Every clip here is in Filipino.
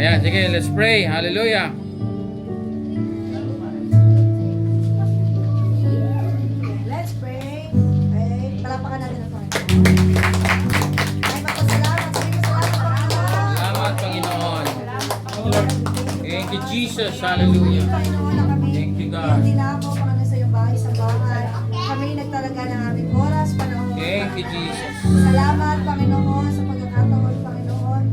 Ayan, sige, let's pray. Hallelujah. Let's pray. Okay, palapakan natin ang Panginoon. Ay, magpasalamat. Sabi ko salamat. Salamat, Panginoon. Thank you, Jesus. Hallelujah. Panginoon na kami. Thank you, God. Hindi na ako Panginoon sa iyong bahay sa bahay. Kami nagtalaga ng aming oras, panahon. Thank you, Jesus. Salamat, Panginoon, sa pagkakataon, Panginoon,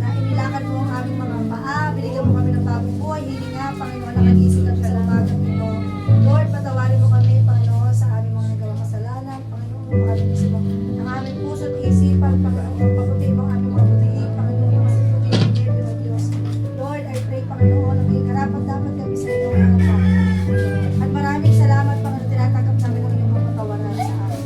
na inilakad mo ang aming mga paa, binigyan mo kami ng bagong buhay, hininga, Panginoon, nakagising kami sa umagang ito. Lord, patawarin mo kami, Panginoon, sa aming mga nagawang kasalanan, Panginoon, makalimusin mo ang aming puso at isipan, Panginoon, pabuti mo ang aming mga butihin, Panginoon, mas puti ang Diyos o Diyos. Lord, I pray, Panginoon, na may karapat-dapat kami sa iyong mga Panginoon. At maraming salamat, Panginoon, tinatanggap namin ang iyong mga patawaran sa amin.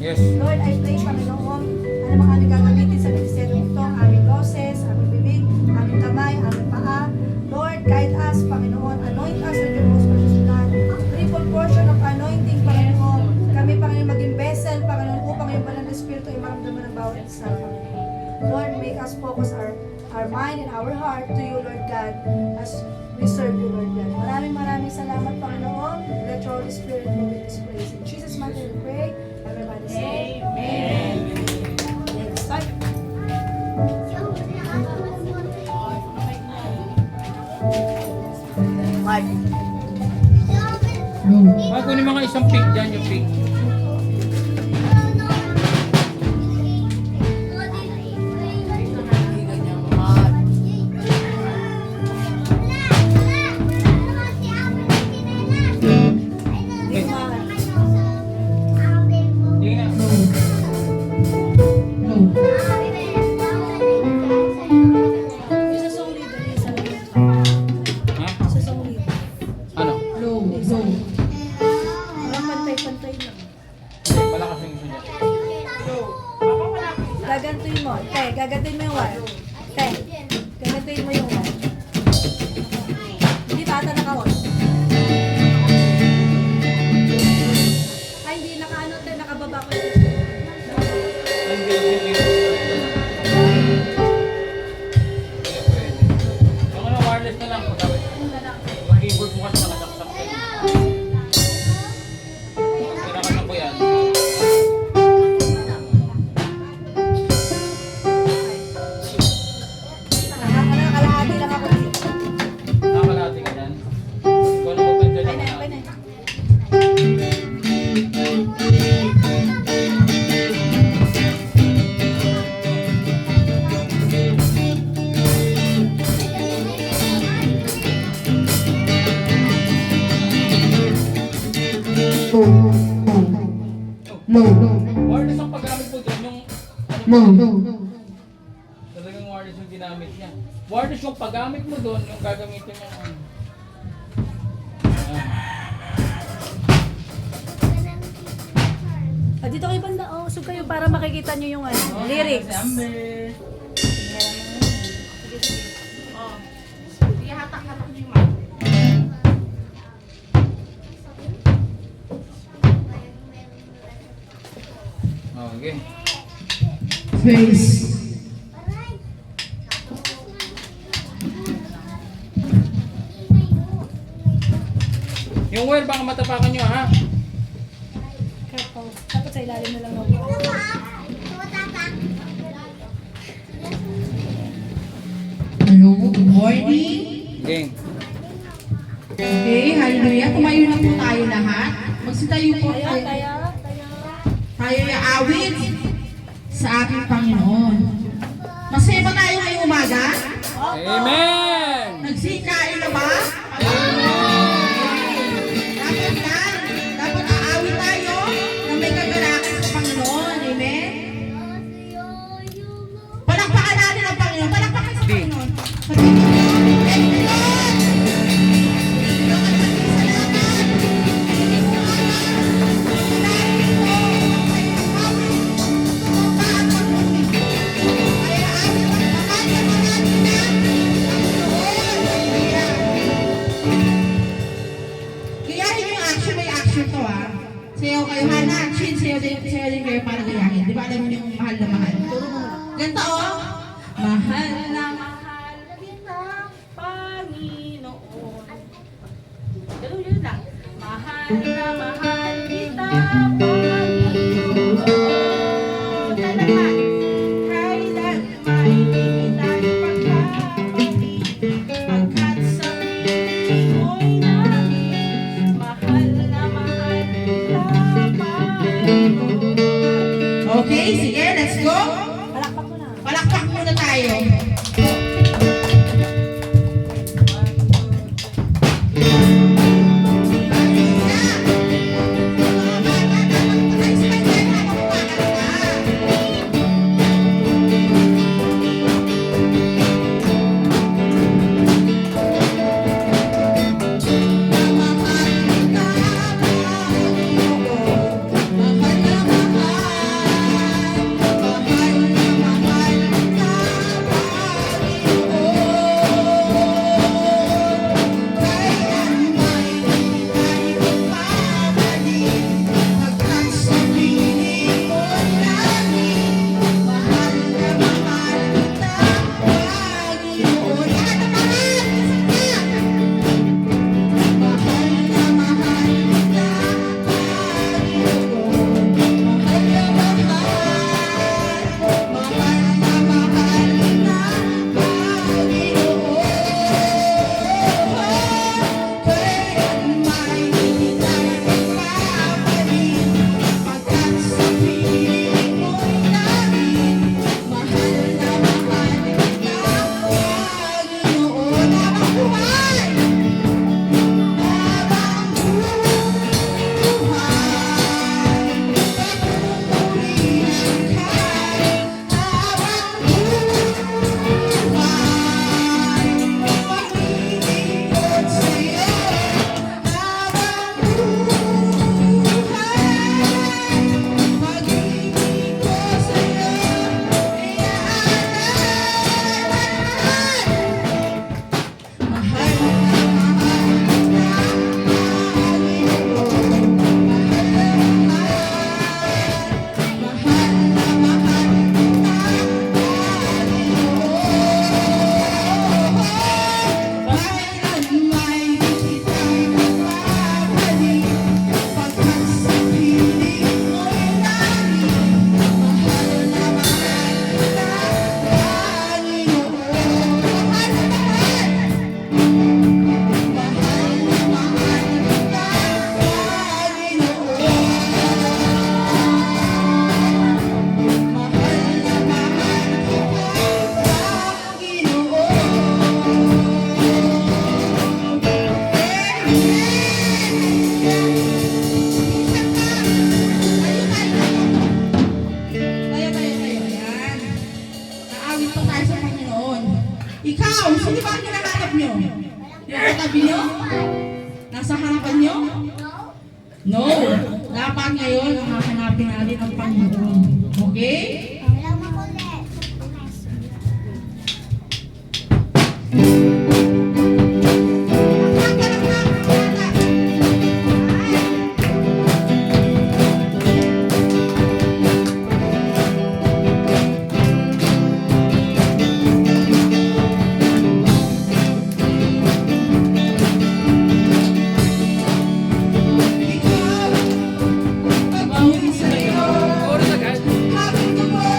Yes. Lord, I pray, Panginoon, ano mga aming gagamitin sa ministeryo ito, ang aming boses, aming bibig, aming kamay, aming paa. Lord, guide us, Panginoon, anoint us with your most precious blood. Triple portion of anointing, Panginoon. Kami, Panginoon, maging vessel, Panginoon, upang yung banal na Espiritu ay maramdaman ng bawat isa, Panginoon. Lord, make us focus our mind and our heart to you, Lord God, as we serve you, Lord God. Maraming salamat, Panginoon. Let your Holy Spirit move in this place. In Jesus' mighty name we pray. Everybody say, Amen. Let's start. Mark. Bago ni mga isang pig dyan, yung pig. Sige na. Isa song leader, isa lang. Ha? Isa song leader. Ano? Parang pantay-pantay lang. Malakas yung isa dyan. Gagantuin mo. Gagantuin mo yung wire. Gagantuin mo yung wire. Hindi bata nakahon. Ay, hindi nakaano tayo, nakababa ko yung Yung ano, wireless na lang. Yung keyboard mo kasi nakasaksak ka. Kinakanta ko yan. Nakakalahati lang ako dito. Nakakalati ka dyan. Ikaw na magkanda Okay dyan. na, okay na. Wireless ang paggamit mo doon. Yung talagang wireless yung ginamit niya. Wireless yung paggamit mo doon, yung gagamitin niya. Dito kayo banda, usog kayo para makikita nyo yung lyrics. Okay. Praise. Yung wire, baka matapakan nyo, ha? Careful. Dapat sa ilalim na lang ako. Hello, good morning. Gang. Okay, hallelujah. Tumayo na po tayo lahat. Magsitayo po tayo. Tayo ay awit sa ating Panginoon. Masaya ba tayo ngayong umaga? Amen! Nagsikain na ba? Dapat yan. Dapat aawit tayo na may kagalakan sa Panginoon. Amen? Palakpakan natin ang Panginoon. Palakpakan sa Panginoon. Sabihin niyo, thank you, Lord. Gayahin yung action, may action to ah. Sayaw kayo, Hana, action, sayaw din kayo para gayahin. Di ba alam mo yung mahal na mahal? Ganito oh. Mahal na mahal kita. muna tayo. Ikaw, sino ba ang hinahanap nyo? Yung katabi nyo? Nasa harapan nyo? No. Dapat ngayon, hahanapin natin ang Panginoon. Okay? Oras agad. Happy to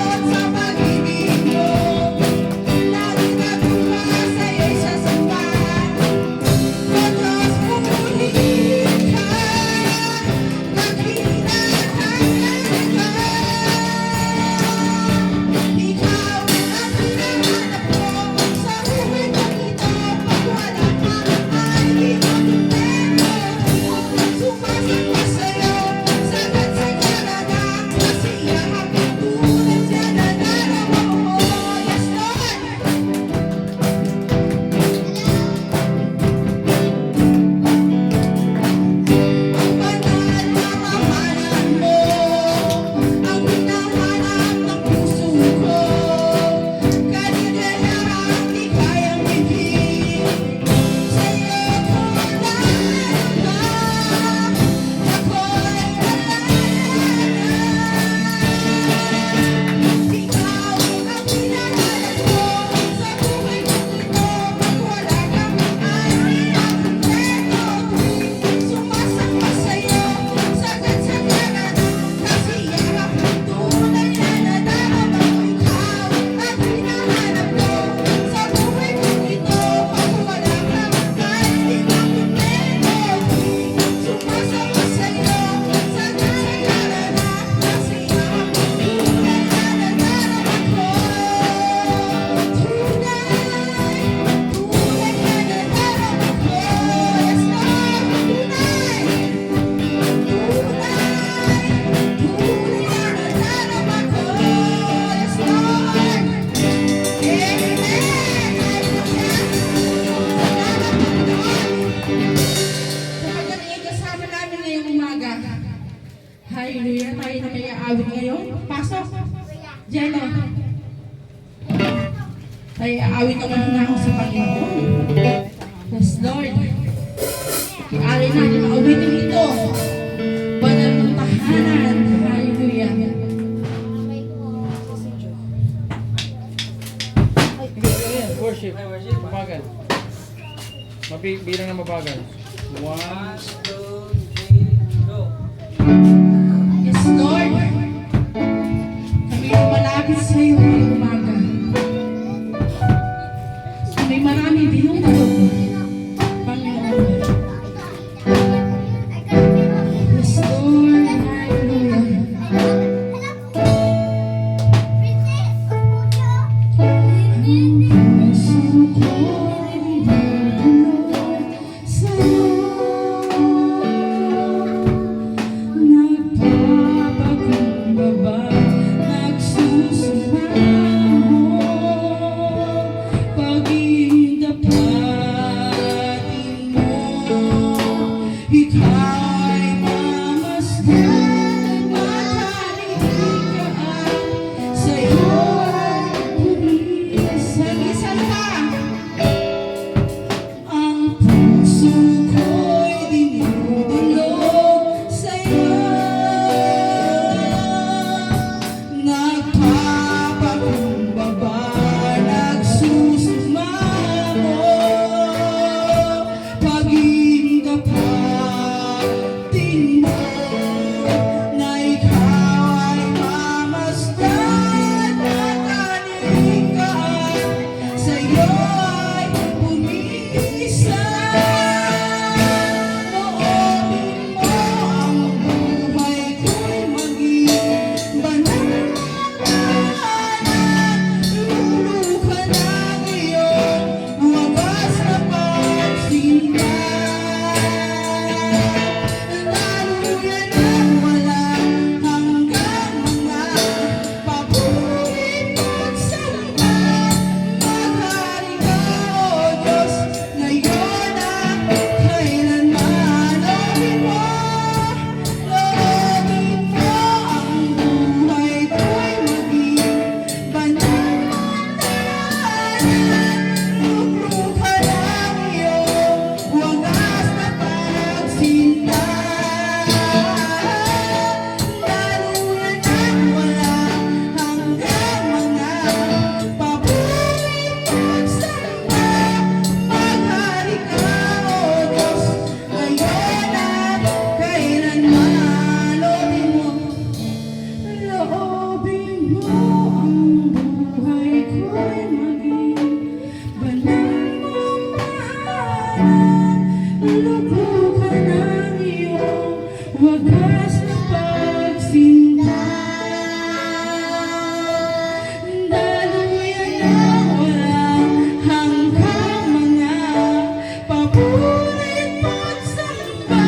Jello. Ay, aawit naman na ako sa Panginoon. Yes, Lord. Ari natin ang awitin ito. Banal ng tahanan. Hallelujah. Ayan, worship. Mabagal. Bilang na mabagal. 1, 2, 3, go. Yes, Lord. Kami lumalapit sa iyo ngayong umaga. May marami dinudulog, Panginoon. Yes, Lord. Hallelujah. Ang puso ko'y dinudulog sa'yo. Nagpapakumbaba, nagsusumamo, pag-ibig dapatin mo. Ikaw ay mamasdan, mataligaan, sa'yo ay umiisan. Isan pa! Ang puso ko'y dinudulog sa'yo. Nagpapakumbaba, nagsusumamo, pag-ibig dapatin mo. Na ikaw ay mamasdan, mataligaan, sa'yo ay umiisan. Loobin mo ang buhay ko'y maging banal na tahanan. Lulukan ang iyong wagas na pagsinta. Daluyan ang walang hanggang mga paborito pagsamba. Maghari ka, O Diyos, ngayon at kailanman. Loobin mo ang buhay ko'y maging banal na tahanan. Lulukan ang iyong wagas na pagsinta. Daluyan ang walang hanggang mga paborito pagsamba. Maghari ka, O Diyos, ngayon at kailanman. Loobin mo ang buhay ko'y maging banal mong tahanan. Lulukan ang iyong wagas na pagsinta. Daluyan ang walang hanggang mga paborito pagsamba.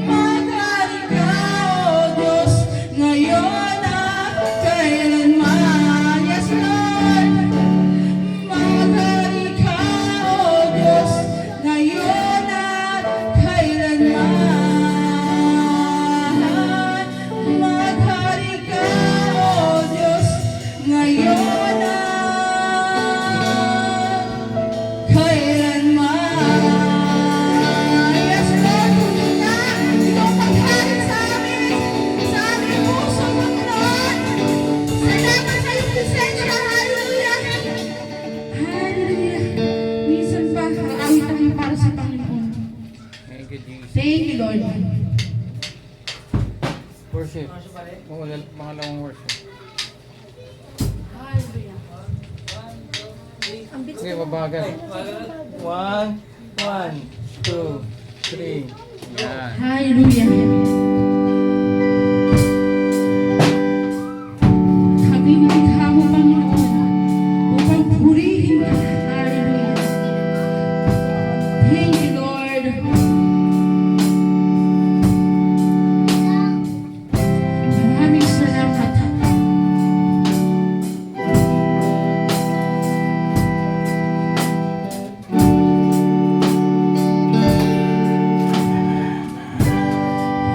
Maghari ka, O Diyos, ngayon at kailanman. Yes, Lord. Maghari ka, O Diyos, ngayon at kailanman. Maghari ka, O Diyos, ngayon at kailanman. Yes, Lord, tuloy na. Ikaw maghari sa amin, sa aming puso, Panginoon. Salamat sa iyong presensya. Hallelujah. Hallelujah. Minsan pa, aawit tayo para sa Panginoon. Thank you, Jesus. Thank you, Lord. Worship. Pangalawang worship. Ang bits Okay, mabagal. 1, 2, 3. Yan. Hallelujah. Kami nilikha mo, Panginoon, upang purihin ka. Hallelujah. Thank you, Lord. Maraming salamat.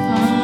Ang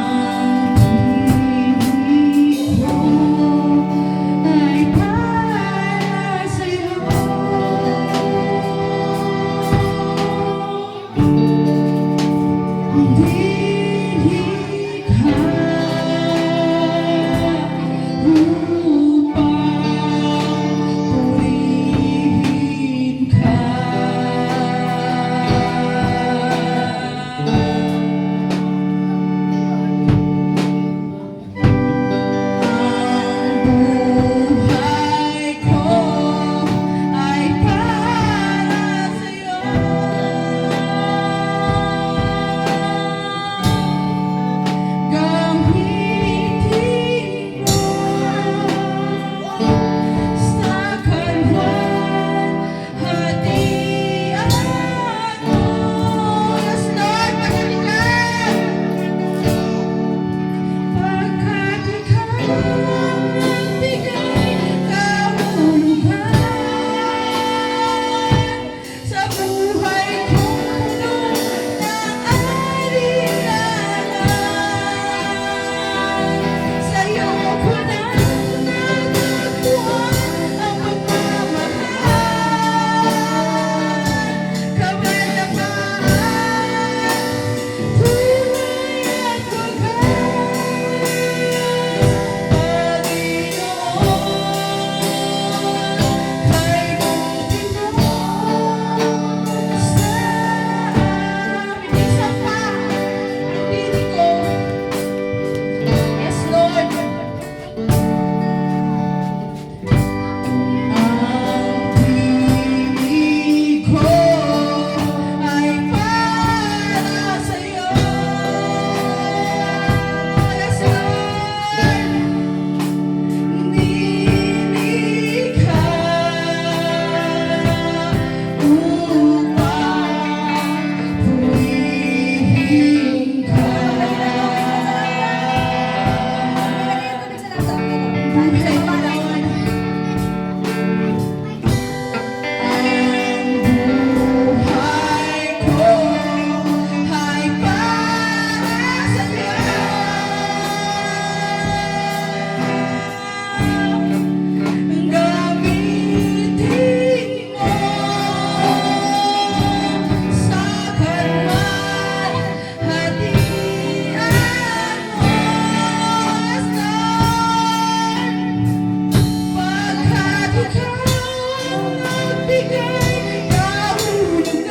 magbigay kahulugan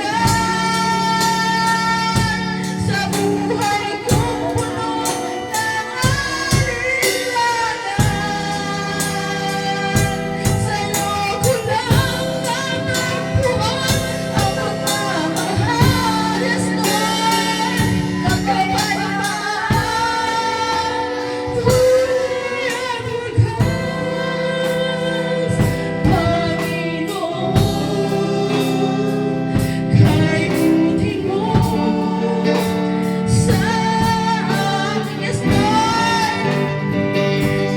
sa buhay kong puno ng alinlangan. Sa'yo ko lang natagpuan ang pagmamahal, yes Lord, na kapayapaan. Tunay at wagas, Panginoon, kay buti mo sa akin, yes Lord,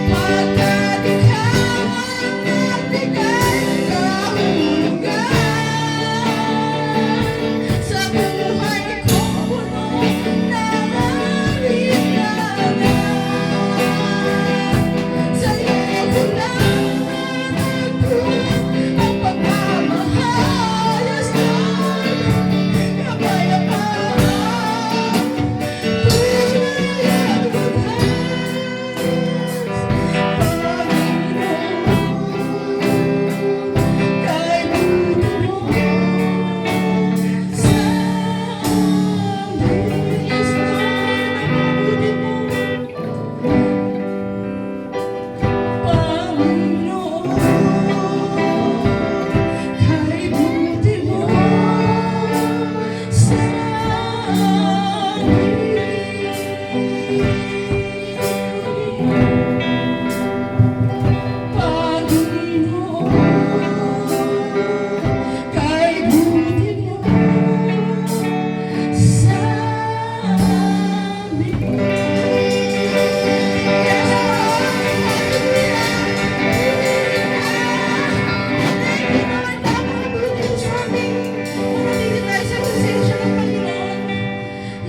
pagkat ikaw ang nagbigay kahulugan sa buhay kong puno ng alinlangan. Sa'yo ko lang natagpuan ang pagmamahal, yes Lord, kapayapaan. Tunay at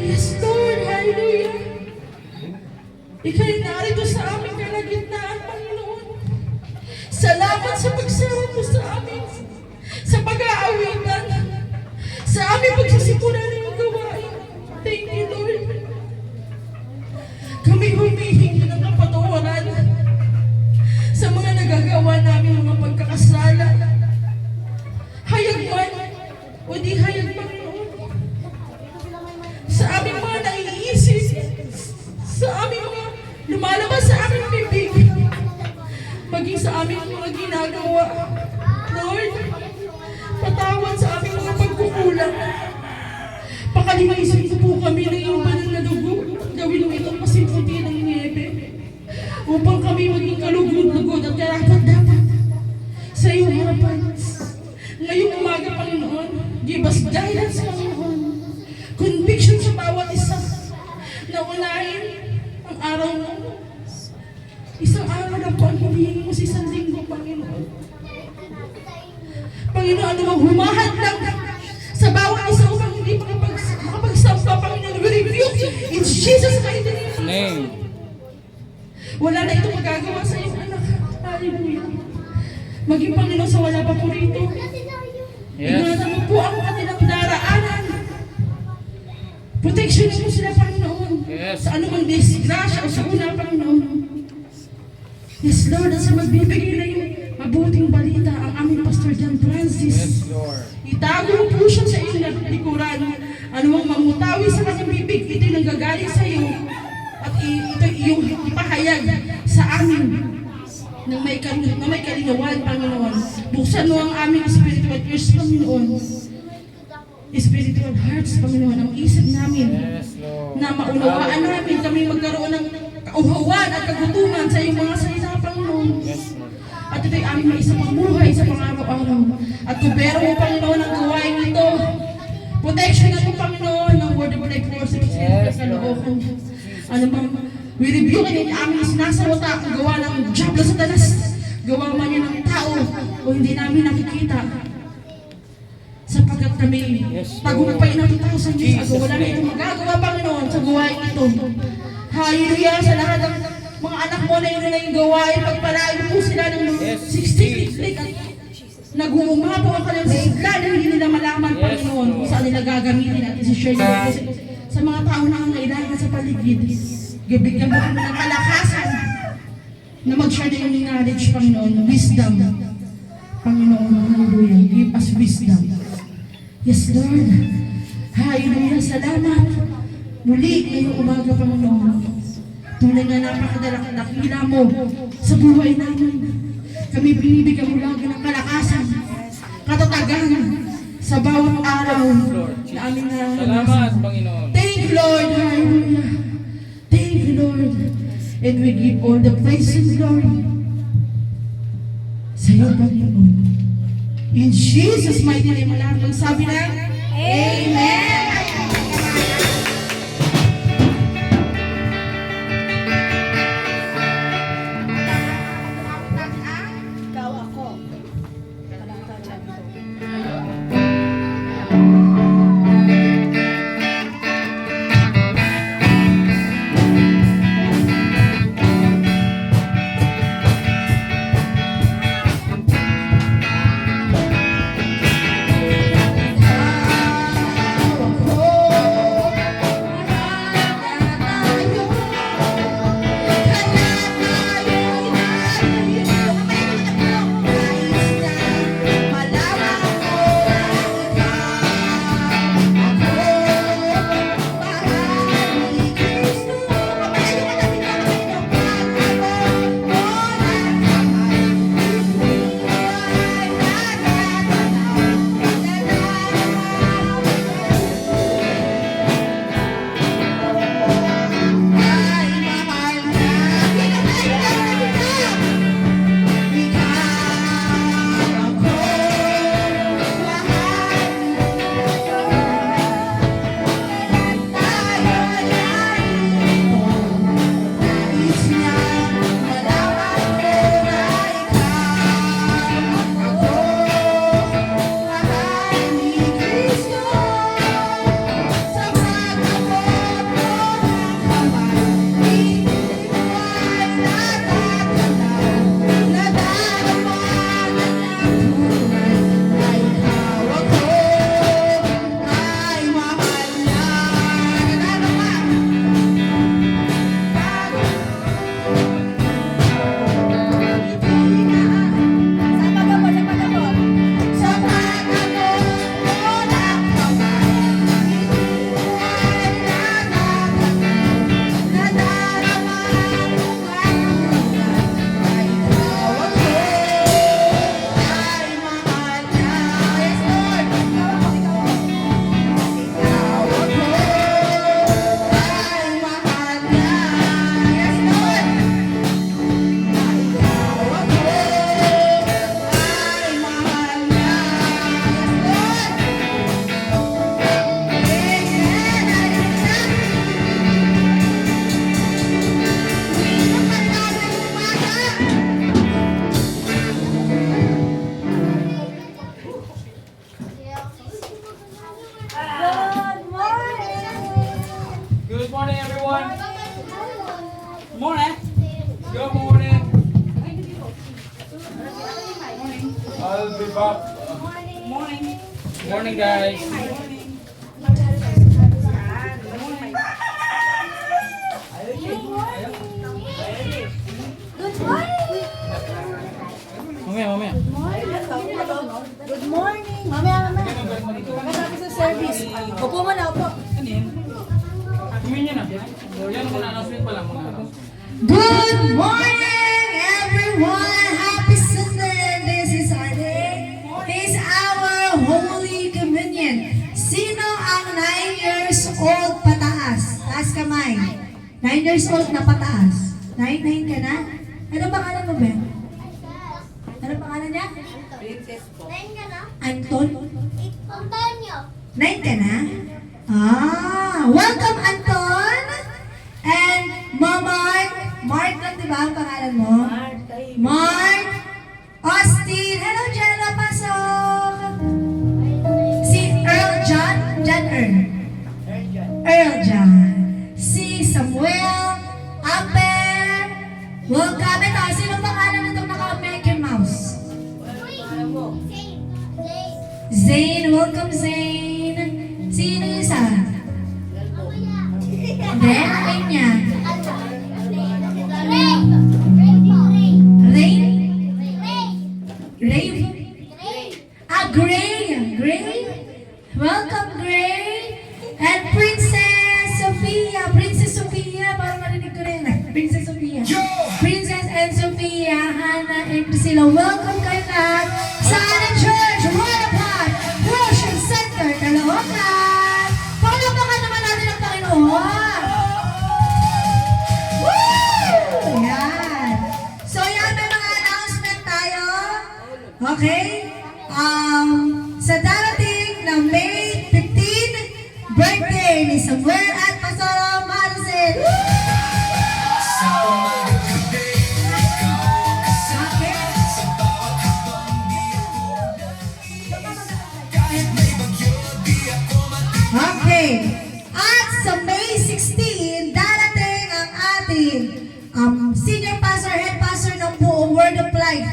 yes Lord, hallelujah. Ika'y narito sa aming kalagitnaan, Panginoon. Salamat sa pagsama mo sa amin, sa pag-aawitan, sa aming pagsisipunan ng iyong gawain. Thank you, Lord. Kami humihingi ng kapatawaran sa mga nagagawa namin mga pagkakasala. Hayag man, o di hayag, Panginoon. Sa aming mga naiisip, sa aming mga lumalabas sa aming bibig, maging sa aming mga ginagawa. Lord, patawad sa aming mga pagkukulang. Pakalinisin mo po kami ng iyong banal na dugo. Gawin mo itong pasiputi ng niebe upang kami maging kalugod-lugod at karapat-dapat sa iyong harapan. Ngayong umaga, Panginoon, give us guidance, Panginoon. Conviction sa bawat isa na unahin ang araw mo. Isang araw na po ang humihingi mo sa isang linggo, Panginoon. Panginoon, ano mang humahad lang sa bawat isa upang hindi makapagsampa, Panginoon, we rebuke in Jesus' mighty name. Name. Wala na itong magagawa sa iyong anak. Hallelujah. Maging Panginoon sa wala pa po rito. Yes. Ingatan mo po ang kanilang daraanan. Proteksyonin mo sila, Panginoon. Yes. Sa anumang disgrasya o sa una, Panginoon. Yes, Lord, at sa magbibigay na yung mabuting balita ang aming Pastor John Francis. Yes, Lord. Itago mo po siya sa iyong likuran. Anumang mamutawi sa kanyang bibig, ito'y nanggagaling sa iyo. At ito'y iyong ipahayag sa amin na may kalinawan, Panginoon. Buksan mo ang aming spiritual ears, Panginoon. Spiritual hearts, Panginoon, ang isip namin. Yes, Lord. Na maunawaan namin kami magkaroon ng kauhawan at kagutuman sa iyong mga salita, Panginoon. Yes, Lord. At ito'y aming may isang pamumuhay sa pang-araw-araw. At kubero mo, Panginoon, ang gawain ito. Protection na po, Panginoon, ng word of life force sa kalookan. Ano bang, we rebuke it, aming sinasawata ang gawa ng Diablo Satanas. Gawa man yan ng tao o hindi namin nakikita. Sapagkat kami, tagumpay na 2,000 years ago, wala na itong magagawa, Panginoon, sa gawain ito. Hallelujah sa lahat ng mga anak mo na yun na yung gawain. Pagpalain po sila ng 60 feet at nag-uumapo ang kanilang sigla na hindi nila malaman, Panginoon, kung saan nila gagamitin at isi-share nila sa mga tao na nangailangan sa paligid. Bigyan mo kami ng kalakasan na mag-share ng knowledge, Panginoon, wisdom. Panginoon, hallelujah. Give us wisdom. Yes, Lord. Hallelujah. Salamat. Muli ngayong umaga, Panginoon. Tunay nga napakadakila mo sa buhay namin. Kami binibigyan mo lagi ng kalakasan, katatagan sa bawat araw na aming Salamat, Panginoon. Thank you, Lord. Hallelujah. Thank you, Lord. And we give all the praise and glory sa iyo, Panginoon. In Jesus' mighty name, lahat ng sabi na, Amen. Ikaw ako. Kalangkan lang ito. Good morning, everyone. Morning. Good morning. I'll be back. Morning. Morning, guys. Good morning. Mamaya. Good morning. Mamaya. Pagkatapos sa service. Upo mo na, upo. Ano yun? Kumain niya na. Yan muna, announcement pa lang. Mga announcement. Good morning, everyone. Happy Sunday. This is our day. This is our Holy Communion. Sino ang 9 years old pataas? Taas kamay. 9 years old na pataas. 9 ka na? Ano pangalan mo, Ben? Ano pangalan niya? Anton? 9 ka na? Welcome, Anton! And Mark. Mark lang, di ba ang pangalan mo? Mark. Austin. Hello, Jenna. Pasok. Si Earl John. Earl John. Si Samuel. Amber. Welcome. Ito, sino pangalan nitong naka-Mickey Mouse? Zane. Welcome, Zane. Sino yung isa? Hindi, ano niya? Rain? Rave? Grace. Gray. Welcome, Gray. And Princess Sophia, parang marinig ko rin. Princess Sophia. Princess and Sophia, Hannah and Priscilla. Welcome kayo lahat sa Ana Church, Waterpot, Worship Center, Caloocan. Palakpakan naman natin ang Panginoon. Woo! Yan. So yan, may mga announcement tayo. Okay? Sa darating na May 15, birthday ni Samuel at Pastor Maricel. Okay. At sa May 16, darating ang ating senior pastor, head pastor ng buong Word of Life.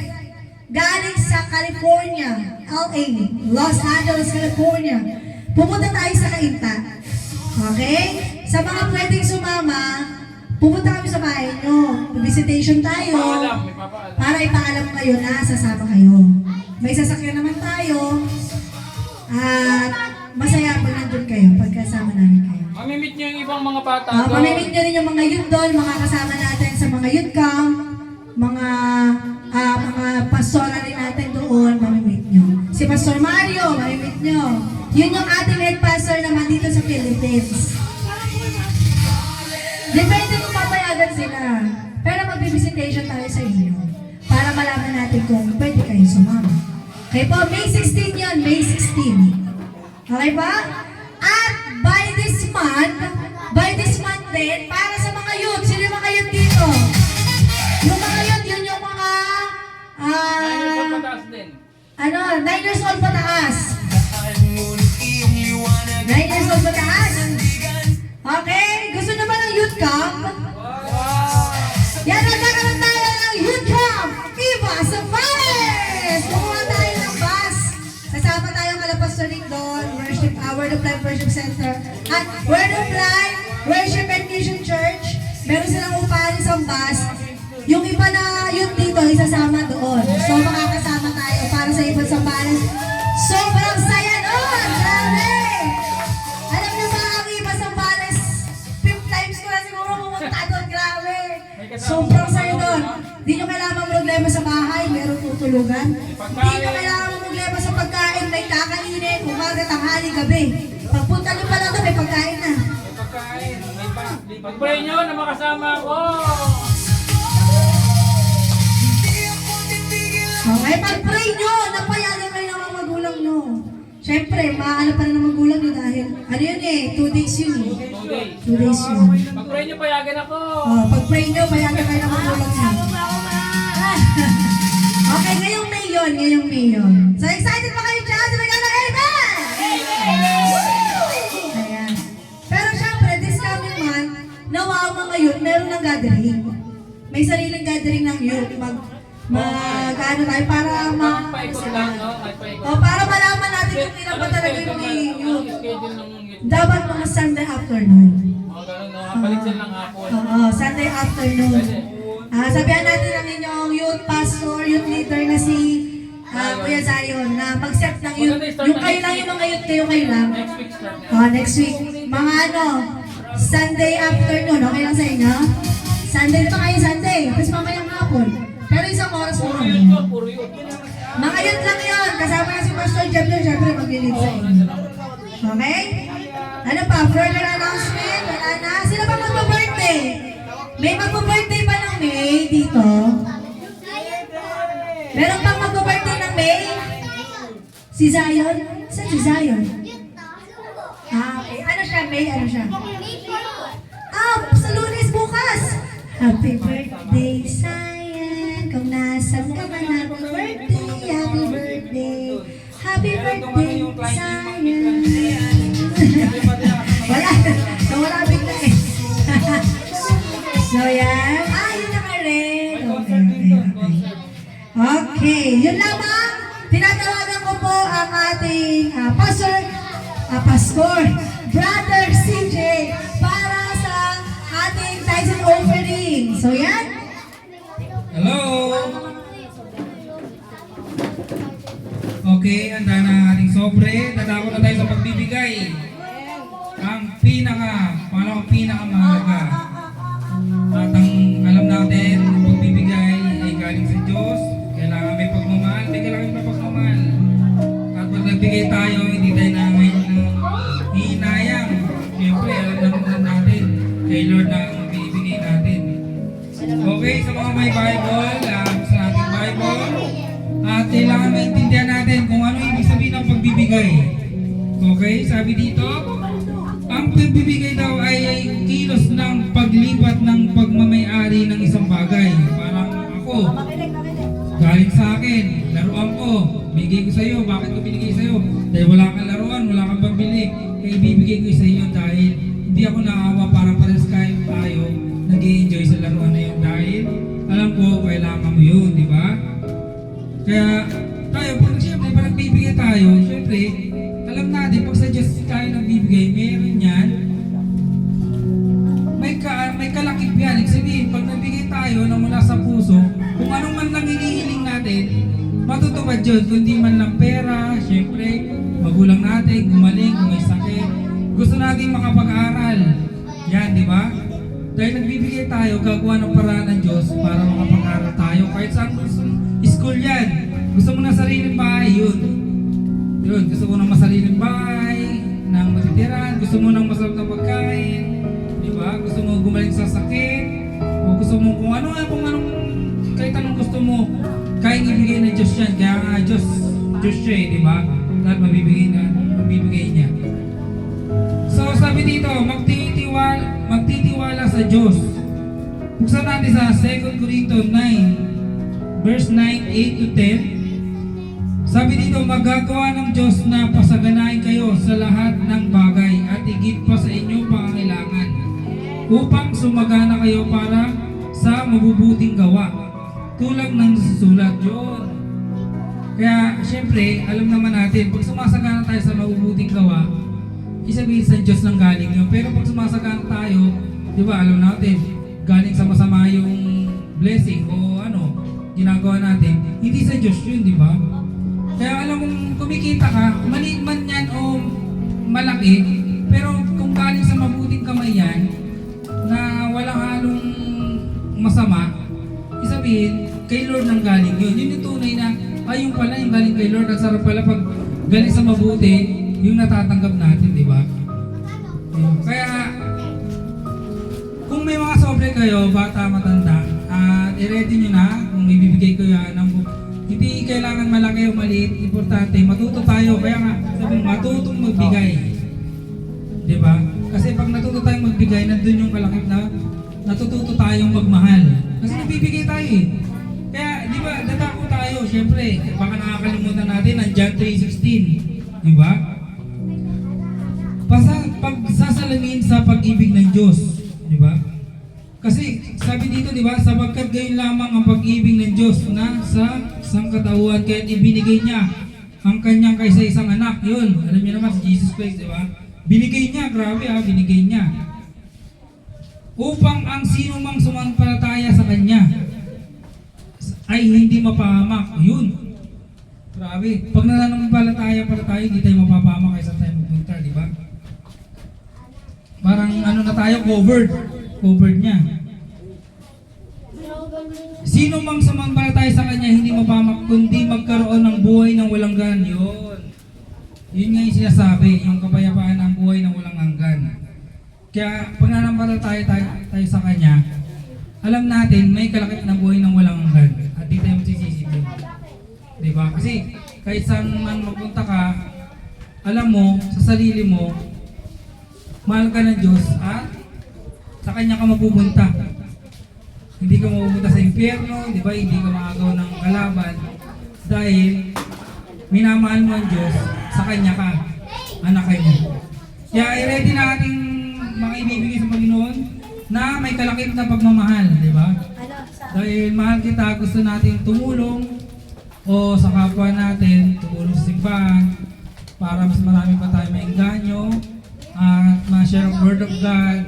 Galing sa California, LA, Los Angeles, California. Pumunta tayo sa Cainta. Okay? Sa mga pwedeng sumama, pumunta kami sa bahay nyo. Visitation tayo. May papaalam. Para ipaalam kayo na sasama kayo. May sasakyan naman tayo. At masaya pag nandun kayo, pagkasama namin kayo. Mamimit niyo yung ibang mga bata doon. Mamimit nyo rin yung mga youth doon, mga kasama natin sa mga youth camp, mga pastoral rin natin doon, mamimit nyo. Si Pastor Mario, mamimit nyo. Yun yung ating head pastor naman dito sa Philippines. Depende kung papayagan sila. Pero mag-visitation tayo sa inyo para malaman natin kung pwede kayo sumama. Okay po, May 16 yun, May 16. Okay ba? At by this month din, para sa mga youth, sino yung mga youth dito? Yung mga youth, yun yung mga, 9 years old pataas. 9 years old pataas. Okay, gusto nyo ba ng youth camp? Yan, nagkakaroon tayo ng youth camp! Iba sa Paris! Kumuha tayo ng bus. Kasama tayong kalapastor doon, Worship, Word of Life Worship Center. At Word of Life Worship and Mission Church, meron silang upahan sa bus. Yung iba na youth dito, isasama doon. So makakasama tayo para sa ibang sambahan. Sobrang saya doon! Grabe! Alam niyo ba, ang iba sambahan, 5 times ko na siguro pumunta doon. Grabe! Sobrang saya doon. Di nyo kailangan problema sa bahay, meron tutulugan. Di nyo kailangan problema sa pagkain, may kakainin, umaga, tanghali, gabi. Pagpunta nyo pa lang doon, may pagkain na. May pagkain. Pag-pray nyo na makasama ako. Okay, pag-pray nyo, napayagan kayo ng mga magulang nyo. Siyempre, maaalala pa rin ng magulang nyo dahil, ano yun 2 days yun 2 days. 2 days yun. Pag-pray nyo, payagan ako. Pag-pray nyo, payagan kayo ng magulang nyo. Okay, ngayong May yun. So, excited ba kayo dyan? Sabi ka na, amen! Ayan. Pero syempre, this coming month, nawa ang mga youth, meron ng gathering. May sariling gathering ng youth. Ano tayo, para Paikot lang, no? para malaman natin kung ilan pa talaga yung may youth. Schedule ng youth. Dapat mga Sunday afternoon. Mga ganun, no? Balik sila ng hapon. Oo, Sunday afternoon. Sabihan natin ang inyong youth pastor, youth leader na si Kuya Zion na pag-set ng youth. Yung kayo lang yung mga youth, kayo lang. Next week start na. Next week. Mga Sunday afternoon, okay lang sa inyo? Sunday pa kayo Sunday, tapos mamayang hapon. Pero isang oras mo Puro kami. youth yun, puro youth. Mga youth lang yun. Kasama na si Pastor Jeff yun, syempre mag-lead sa inyo. Okay? Ano pa? Further announcement? Wala na? Sino ba magpa-birthday? May magpa-birthday ba ng May dito? Meron pang magpa-birthday ng May? Si Zion? Saan si Zion? Okay. Ano siya? May? Ano siya? Sa Lunes bukas! Happy birthday, Zion! Kung nasan ka man, happy birthday! Happy birthday! Happy birthday, Zion! Wala bigla eh. So yan. Yun na ka rin. Okay. Yun lamang. Tinatawagan ko po ang ating pastor, Brother CJ, para sa ating tithes and offering. So yan. Hello! Okay, handa na ang ating sobre, dadako na tayo sa pagbibigay. Ang pinakamahalaga. At ang alam natin, ang pagbibigay ay galing sa Diyos. Kailangan may pagmamahal, may kailangan may pagmamahal. At pag nagbigay tayo, hindi tayo nangayon ng hihinayang. Siyempre, alam naman natin, kay Lord na ang binibigay natin. Okay, sa mga may Bible, sa ating Bible, at kailangan maintindihan natin kung ano ibig sabihin ng pagbibigay. Okay, sabi dito, ang pagbibigay daw ay kilos ng paglipat ng pagmamay-ari ng isang bagay. Parang ako, galing sa akin, laruan ko, bigay ko sa iyo. Bakit ko binigay sa iyo? Dahil wala kang laruan, wala kang pambili. Kaya ibibigay ko sa iyo dahil hindi ako naawa para pares tayo nag-i-enjoy sa laruan na yun. Dahil alam ko, kailangan mo yun, di ba? Kaya tayo, pag siyempre, pag nagbibigay tayo, siyempre, alam natin, pag sa Diyos tayo nagbibigay, meron yan, may kalakip yan. Ibig sabihin, pag nagbigay tayo na mula sa puso, kung anong man lang hinihiling natin, matutupad yun. Kundi man lang pera, siyempre, magulang natin, gumaling, kung may sakit, gusto natin makapag-aral. Yan, di ba? Dahil nagbibigay tayo, gagawa ng paraan ng Diyos para makapag-aral tayo. Kahit saan school yan. Gusto mo na sariling bahay, yun. Yun, gusto mo ng masariling bahay, ng matitiran, gusto mo ng masarap na pagkain, di ba? Gusto mo gumaling sa sakit, o gusto mo kung anong, kahit anong gusto mo, kaya ibigay ng Diyos yan. Kaya nga Diyos siya di ba? Lahat mabibigay niya. So sabi dito, magtitiwala sa Diyos. Buksan natin sa 2 Corinthians 9, verse 9, 8 to 10. Sabi dito, magagawa ng Diyos na pasaganahin kayo sa lahat ng bagay at higit pa sa inyong pangangailangan upang sumagana kayo para sa mabubuting gawa tulad ng nasusulat yun. Kaya syempre, alam naman natin, pag sumasagana tayo sa mabubuting gawa, isabihin sa Diyos lang galing yun. Pero pag sumasagana tayo, di ba, alam natin, galing sa masama yung blessing o ginagawa natin, hindi sa Diyos yun, di ba? Kaya alam mong kumikita ka, maliit man yan o malaki, pero kung galing sa mabuting kamay yan, na walang halong masama, isabihin, kay Lord nang galing yun. Yun yung tunay na, yung pala yung galing kay Lord. At sarap pala pag galing sa mabuti, yung natatanggap natin, di ba? Kaya, kung may mga sobre kayo, bata, matanda, at i-ready nyo na, kung ibibigay ko yan, hindi kailangan malaki o maliit, importante, matuto tayo. Kaya nga, sabi matutong magbigay. Di ba? Kasi pag natuto tayong magbigay, nandun yung kalakip na natututo tayong magmahal. Kasi nagbibigay tayo eh. Kaya, di ba, dadako tayo, syempre, baka nakakalimutan natin ang John 3:16. Di ba? Pagsasalamin sa pag-ibig ng Diyos. Di ba? Kasi sabi dito, di ba, sapagkat gayon lamang ang pag-ibig ng Diyos na sa sangkatauhan, kaya ibinigay niya ang kanyang kaysa isang anak. Yun, alam niyo naman si Jesus Christ, di ba? Binigay niya, grabe binigay niya. Upang ang sino mang sumampalataya sa kanya ay hindi mapahamak. Yun. Grabe. Pag nananampalataya pala tayo, hindi tayo mapapahamak kaysa tayo magpunta, di ba? Parang na tayo, covered niya. Sino mang sumampalataya sa kanya, hindi mapahamak, kundi magkaroon ng buhay ng walang hanggan. Yun nga yung sinasabi, yung kapayapaan ng buhay ng walang hanggan. Kaya pag nananampalataya tayo sa kanya, alam natin may kalakip na buhay ng walang hanggan. At di tayo magsisisi doon. Diba? Kasi kahit saan man magpunta ka, alam mo, sa sarili mo, mahal ka ng Diyos at sa Kanya ka mapupunta. Hindi ka mapupunta sa impyerno, di ba? Hindi ka makagawa ng kalaban. Dahil minamahal mo ang Diyos, sa Kanya ka, anak Kanya. Kaya i-ready natin mga ibibigay sa Panginoon na may kalakip na pagmamahal, di ba? Dahil mahal kita, gusto natin tumulong o sa kapwa natin, tumulong sa simbahan para mas marami pa tayo maengganyo at ma-share ang Word of God,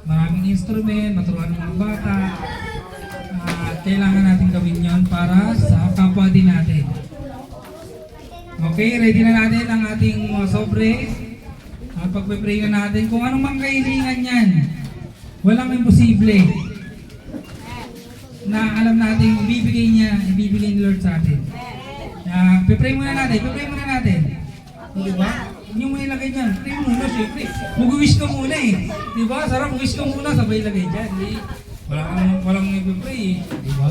maraming instrument, maturuan ng mga bata, at kailangan natin gawin yon para sa kapwa din natin. Okay, ready na natin ang ating mga sobre. At pagpe-pray na natin kung anong mang kahilingan yan. Walang imposible na alam natin ibibigay ni Lord sa atin. Pipray muna natin. Di ba? Hindi mo ilagay dyan. Pray muna, syempre. Mag-wish ka muna eh. Di ba? Sarap, wish ka muna, sabay ilagay dyan. Walang ipipray eh. Di ba?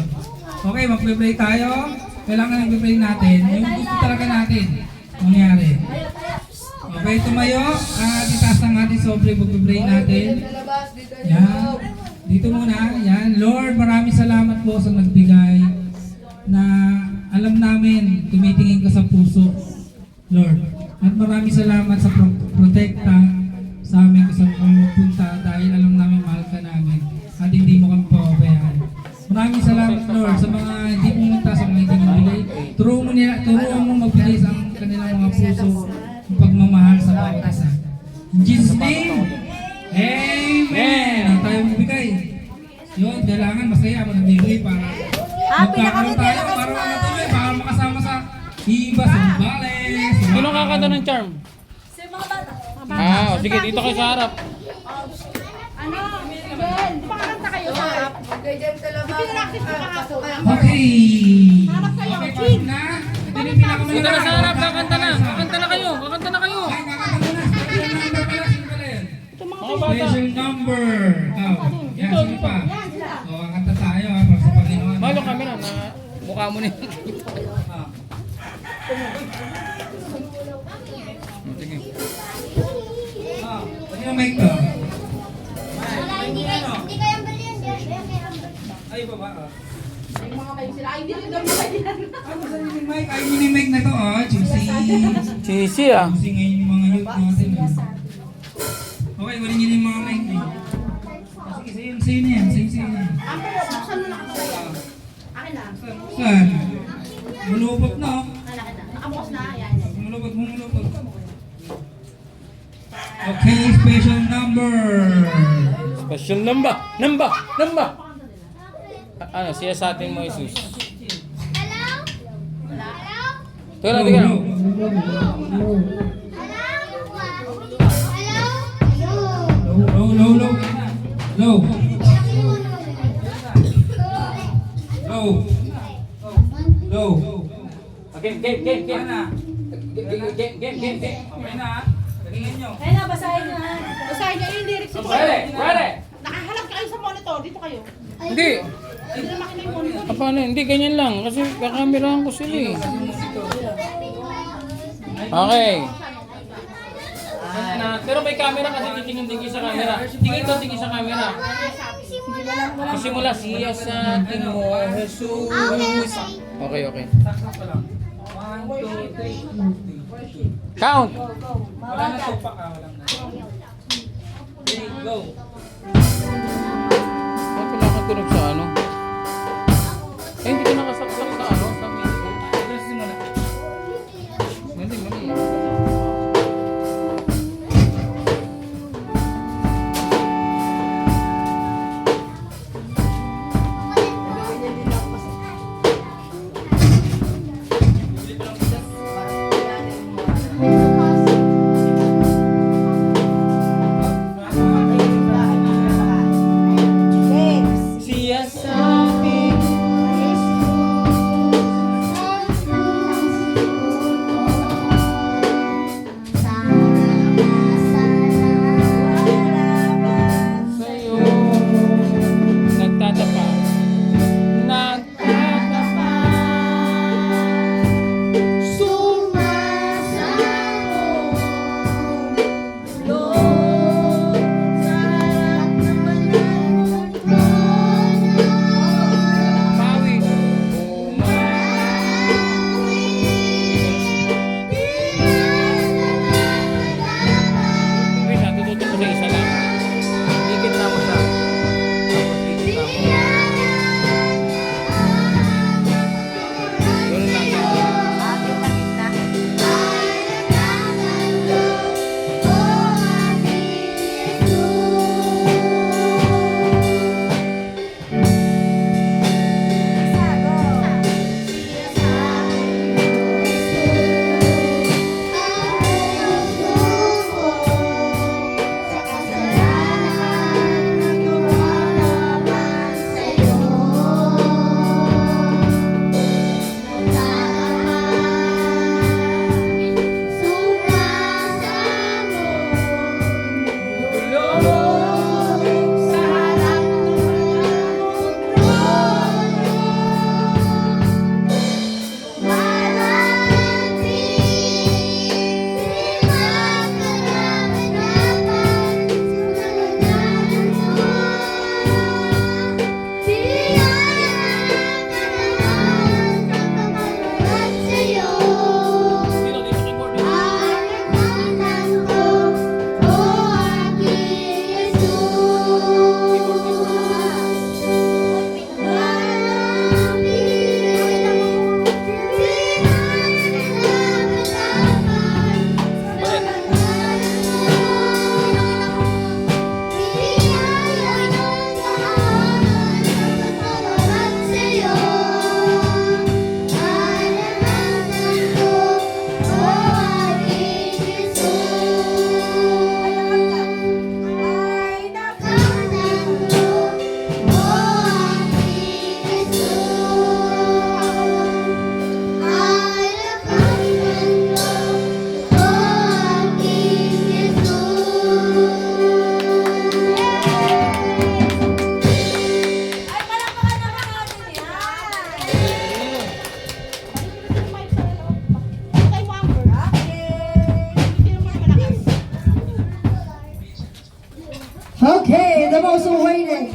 Okay, magpipray tayo. Kailangan ipipray natin yung gusto talaga natin mangyari. Okay, tumayo. Itaas ng ating sobre, magpipray natin. Yan. Dito muna. Yan. Lord, maraming salamat po sa nagbigay na alam namin tumitingin ka sa puso, Lord. At maraming salamat sa protekta sa amin sa pagpunta dahil alam namin mahal ka namin at hindi mo kami pababayaan. Maraming salamat, Lord, sa mga hindi pumunta, sa mga hindi magbigay. Turuan mo magbigay sa kanilang mga puso ng pagmamahal sa bawat isa. In Jesus' name, Amen! Ang tayo magbigay. Yun, kailangan masaya mo nagbigay para magkakaroon tayo, para matuloy, para makasama sa iba sa Bales. Sino kakanta ng charm? Sa mga bata. Sige, dito kayo sa harap. Ano? Ben, di ba kakanta kayo sa harap? Okay. Harap kayo. Okay, pa na. Ito yung pinakamalala. Dito na sa harap, kakanta na. Kakanta na kayo. Ay, kakanta muna. Special number pala. Sino pala yan? Mga bata. Special number. Yan, sino pa? O, kakanta tayo ha, para sa Panginoon. Malo camera na mukha mo na yun. Ah. Sige. Pwede na mic to. Hindi kayang bali yan. Ay, baba. Yung mga kayo sila, ay hindi rin daw yan. Ano sa yung mic? Ay, yung mic na to, juicy. Sisi Juicy ngayon yung mga youth natin. Okay, wala nyo yung mga mic niyo. Sige, sa'yo na yan. Sa'yo na yan. Buksan mo na kasi. Akin na. Saan? Mulubot na. Akin na. Nakabukas na. Yan. Mulubot. Okay, special number. Special number. Ano, siya sa ating mga Jesus. Hello? Tingnan, tingnan. Low. Game. Ana. Game. Okay na. Tingin nyo. Kaya na, basahin na. Basahin niyo yung lyrics. Ready. Nakahalap kayo sa monitor. Dito kayo. Hindi. Hindi na makita yung monitor. Paano? Hindi, ganyan lang. Kasi kakamerahan ko sila eh. Okay. Pero may camera kasi titingin sa camera. Tingin sa camera. Simula siya sa ating mo, Jesus. Okay. Saksak pa lang. 1, 2, 3. Count. Wala na tupak walang na. Okay, go. Bakit nakatunog sa ano? Hindi ko nakasaksak sa ano? Sa music. Let's simula. Mali. James. Siya sa the most worthy.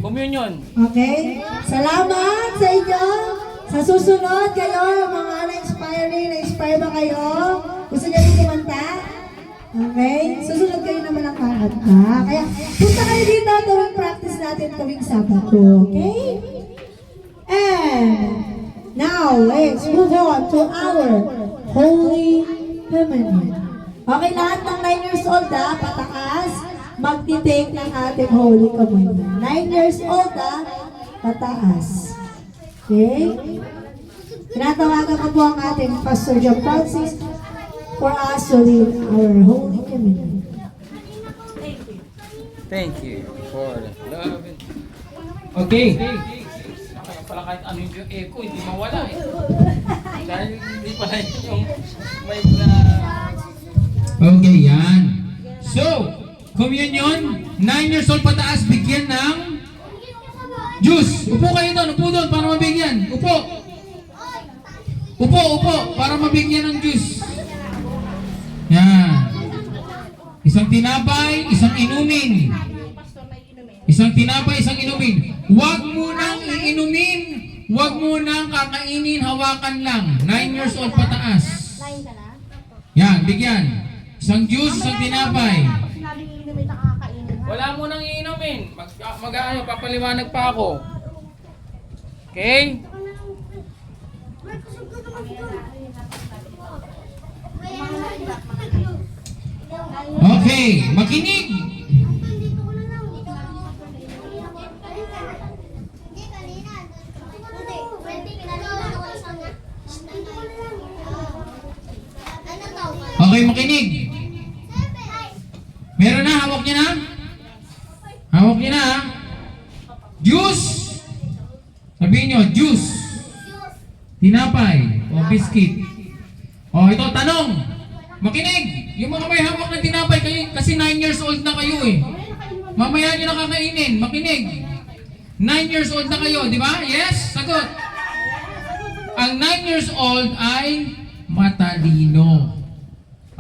Communion. Okay? Salamat sa inyo. Sa susunod kayo, mga na-inspire ba kayo? Gusto niyo rin kumanta? Okay? Susunod kayo naman ang kakanta. Kaya punta kayo dito tuwing practice natin tuwing Sabado. Okay? And now, let's move on to our Holy Communion. Okay, lahat ng 9 years old pataas, magtitake ng ating Holy Communion. 9 years old pataas. Okay? Tinatawagan ko po ang ating Pastor John Francis for us to lead our Holy Communion. Thank you for the love. Okay. Kaya pala kahit ano yung echo, hindi mawala eh. Dahil hindi pala yung may na... Okay, yan. So, communion, 9 years old pataas, bigyan ng juice. Upo kayo doon, upo doon para mabigyan. Upo. Upo, para mabigyan ng juice. Yan. Isang tinapay, isang inumin. Isang tinapay, isang inumin. Huwag mo nang iinumin. Huwag mo nang kakainin, hawakan lang. 9 years old pataas. Yan, bigyan. Isang juice, isang tinapay. Wala mo nang iinumin. Mag-ano, papaliwanag pa ako. Okay? Okay, makinig. Okay, makinig. Meron na, hawak niya na? Hawak niya na, ha? Juice. Sabihin nyo, juice. Tinapay o biscuit. O ito, tanong. Makinig. Yung mga may hawak ng tinapay kayo, kasi 9 years old na kayo eh. Mamaya nyo na kakainin. Makinig. 9 years old na kayo, di ba? Yes? Sagot. Ang 9 years old ay matalino.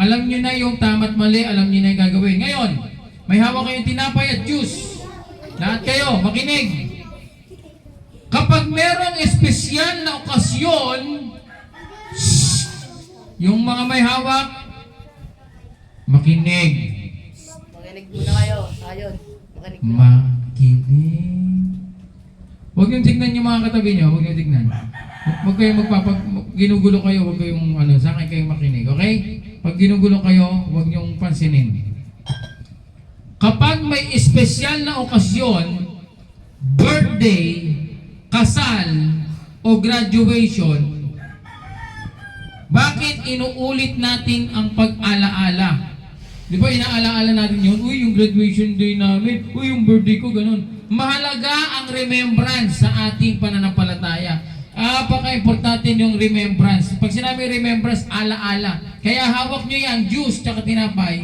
Alam nyo na yung tama't mali, alam nyo na yung gagawin. Ngayon, may hawak kayong tinapay at juice. Lahat kayo, makinig. Kapag merong espesyal na okasyon, yung mga may hawak, makinig. Makinig muna kayo. Ayun. Makinig muna. Makinig. Huwag yung tignan yung mga katabi nyo, huwag yung tignan. Huwag kayong ginugulo kayo, huwag kayong sa akin kayong makinig, okay? Pag ginugulo kayo, huwag niyong pansinin. Kapag may espesyal na okasyon, birthday, kasal, o graduation, bakit inuulit natin ang pag-alaala? Di ba inaalaala natin yun? Uy, yung graduation day namin. Uy, yung birthday ko, ganun. Mahalaga ang remembrance sa ating pananampalataya. Apaka-importante yung remembrance. Pag sinabi remembrance, alaala. Kaya hawak nyo yan, juice tsaka tinapay.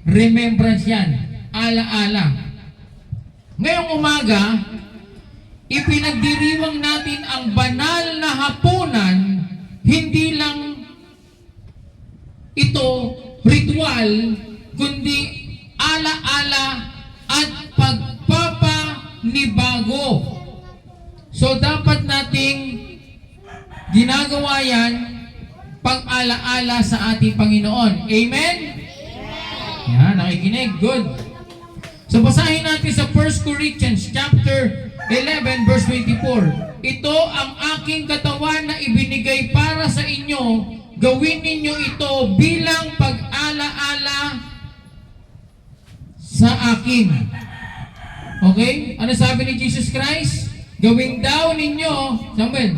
Remembrance yan. Alaala. Ngayong umaga, ipinagdiriwang natin ang banal na hapunan. Hindi lang ito ritual, kundi alaala at pagpapanibago. So dapat nating ginagawa yan pag-alaala sa ating Panginoon. Amen? Yan, nakikinig. Good. So basahin natin sa 1 Corinthians chapter 11 verse 24. Ito ang aking katawan na ibinigay para sa inyo. Gawin ninyo ito bilang pag-alaala sa akin. Okay? Ano sabi ni Jesus Christ? Gawin daw ninyo, Samuel,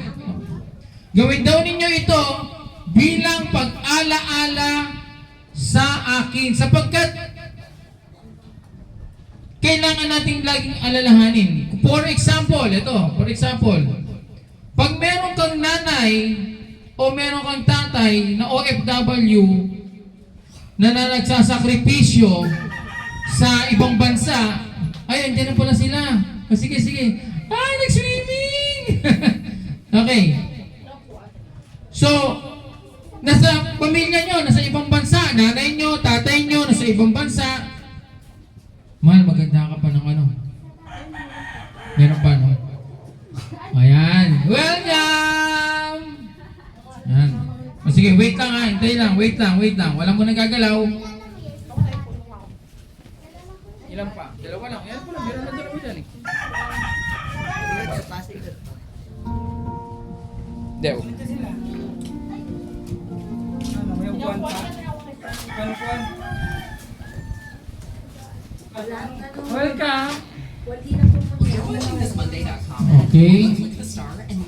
gawin daw ninyo ito bilang pag-alaala sa akin. Sapagkat kailangan nating laging alalahanin. For example, pag meron kang nanay o meron kang tatay na OFW na nagsasakripisyo sa ibang bansa, ay, andyan na pala sila. Sige. Ay, nag-swimming! Okay. So, nasa pamilya nyo, nasa ibang bansa, nanay nyo, tatay nyo, nasa ibang bansa, Mahal, maganda ka pa ng ano. Meron pa, no? Ayan. Welcome! Ayan. O sige, wait lang ha. Hintay lang. Wait lang. Walang mo nagagalaw. Ilan pa? Dalawa lang. Yan po lang. Meron na dalawa dyan eh. Dew. Ano, may upuan pa? Upuan. Welcome! Okay.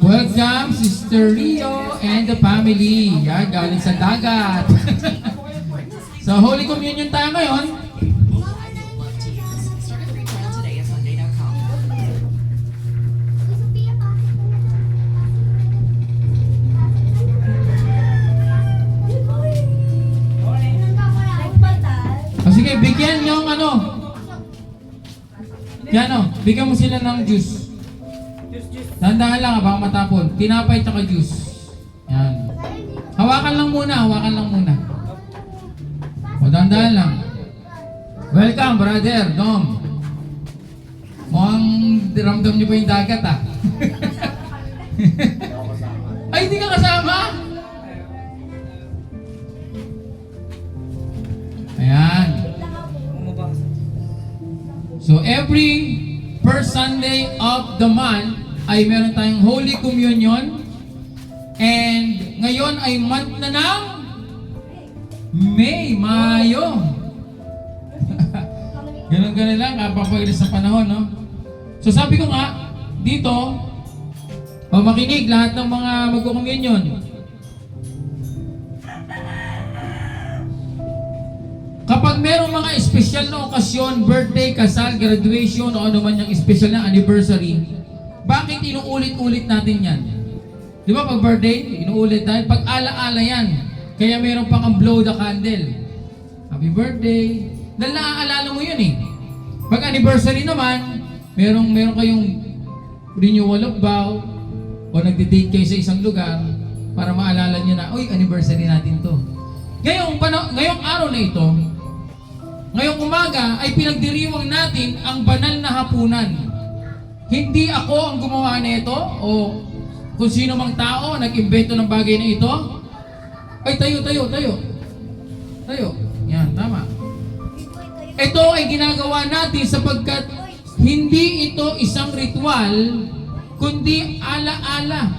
Welcome, Sister Rio and the family. Yan, galing sa dagat. Sa Holy Communion tayo ngayon. O sige, bigyan nyo ang ano. Yan o, bigyan mo sila ng juice. Dahan-dahan lang baka matapon. Tinapay tsaka juice. Yan. Hawakan lang muna. O, dahan-dahan lang. Welcome, brother, Dom. Mukhang ramdam niyo pa yung dagat, ah. Ay, hindi ka kasama? Ayan. So, every first Sunday of the month ay meron tayong Holy Communion. And ngayon ay month na ng Mayo. Ganun lang, kapapagod sa panahon, no? So sabi ko nga, dito, makinig lahat ng mga magko-communion. Kapag merong mga espesyal na okasyon, birthday, kasal, graduation, o ano man yung espesyal na anniversary, bakit inuulit-ulit natin yan? Di ba pag birthday, inuulit tayo? Pag ala-ala yan, kaya meron pa kang blow the candle. Happy birthday. Dahil naaalala mo yun eh. Pag anniversary naman, meron kayong renewal of vow, o nagde-date kayo sa isang lugar, para maalala nyo na, uy, anniversary natin to. Ngayong araw na ito, ngayong umaga ay pinagdiriwang natin ang banal na hapunan. Hindi ako ang gumawa nito o kung sino mang tao nag-imbento ng bagay na ito. Ay, tayo. Yan, tama. Ito ay ginagawa natin sapagkat hindi ito isang ritual, kundi ala-ala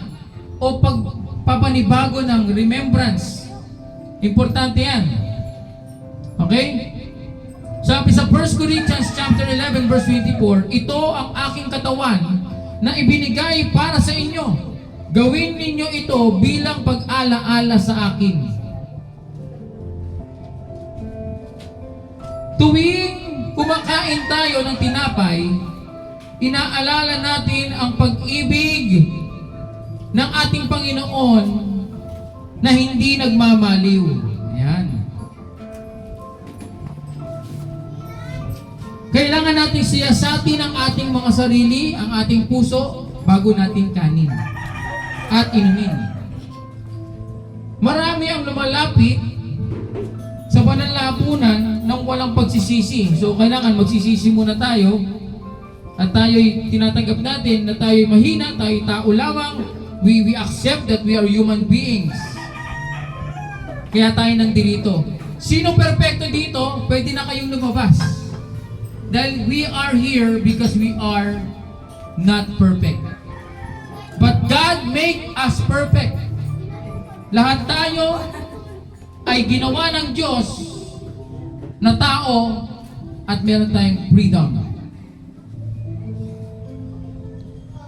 o pagpapanibago ng remembrance. Importante yan. Okay? Sabi sa 1 Corinthians chapter 11 verse 24, ito ang aking katawan na ibinigay para sa inyo. Gawin ninyo ito bilang pag-ala-ala sa akin. Tuwing kumakain tayo ng tinapay, inaalala natin ang pag-ibig ng ating Panginoon na hindi nagmamaliw. Ayan. Kailangan natin siyasatin ang ating mga sarili, ang ating puso, bago natin kanin at inumin. Marami ang lumalapit sa banal na hapunan nang walang pagsisisi. So kailangan magsisisi muna tayo at tayo'y tinatanggap natin na tayo'y mahina, tayo'y tao lamang. We accept that we are human beings. Kaya tayo nandito. Sino perfecto dito? Pwede na kayong lumabas. Dahil we are here because we are not perfect. But God made us perfect. Lahat tayo ay ginawa ng Diyos na tao at meron tayong freedom.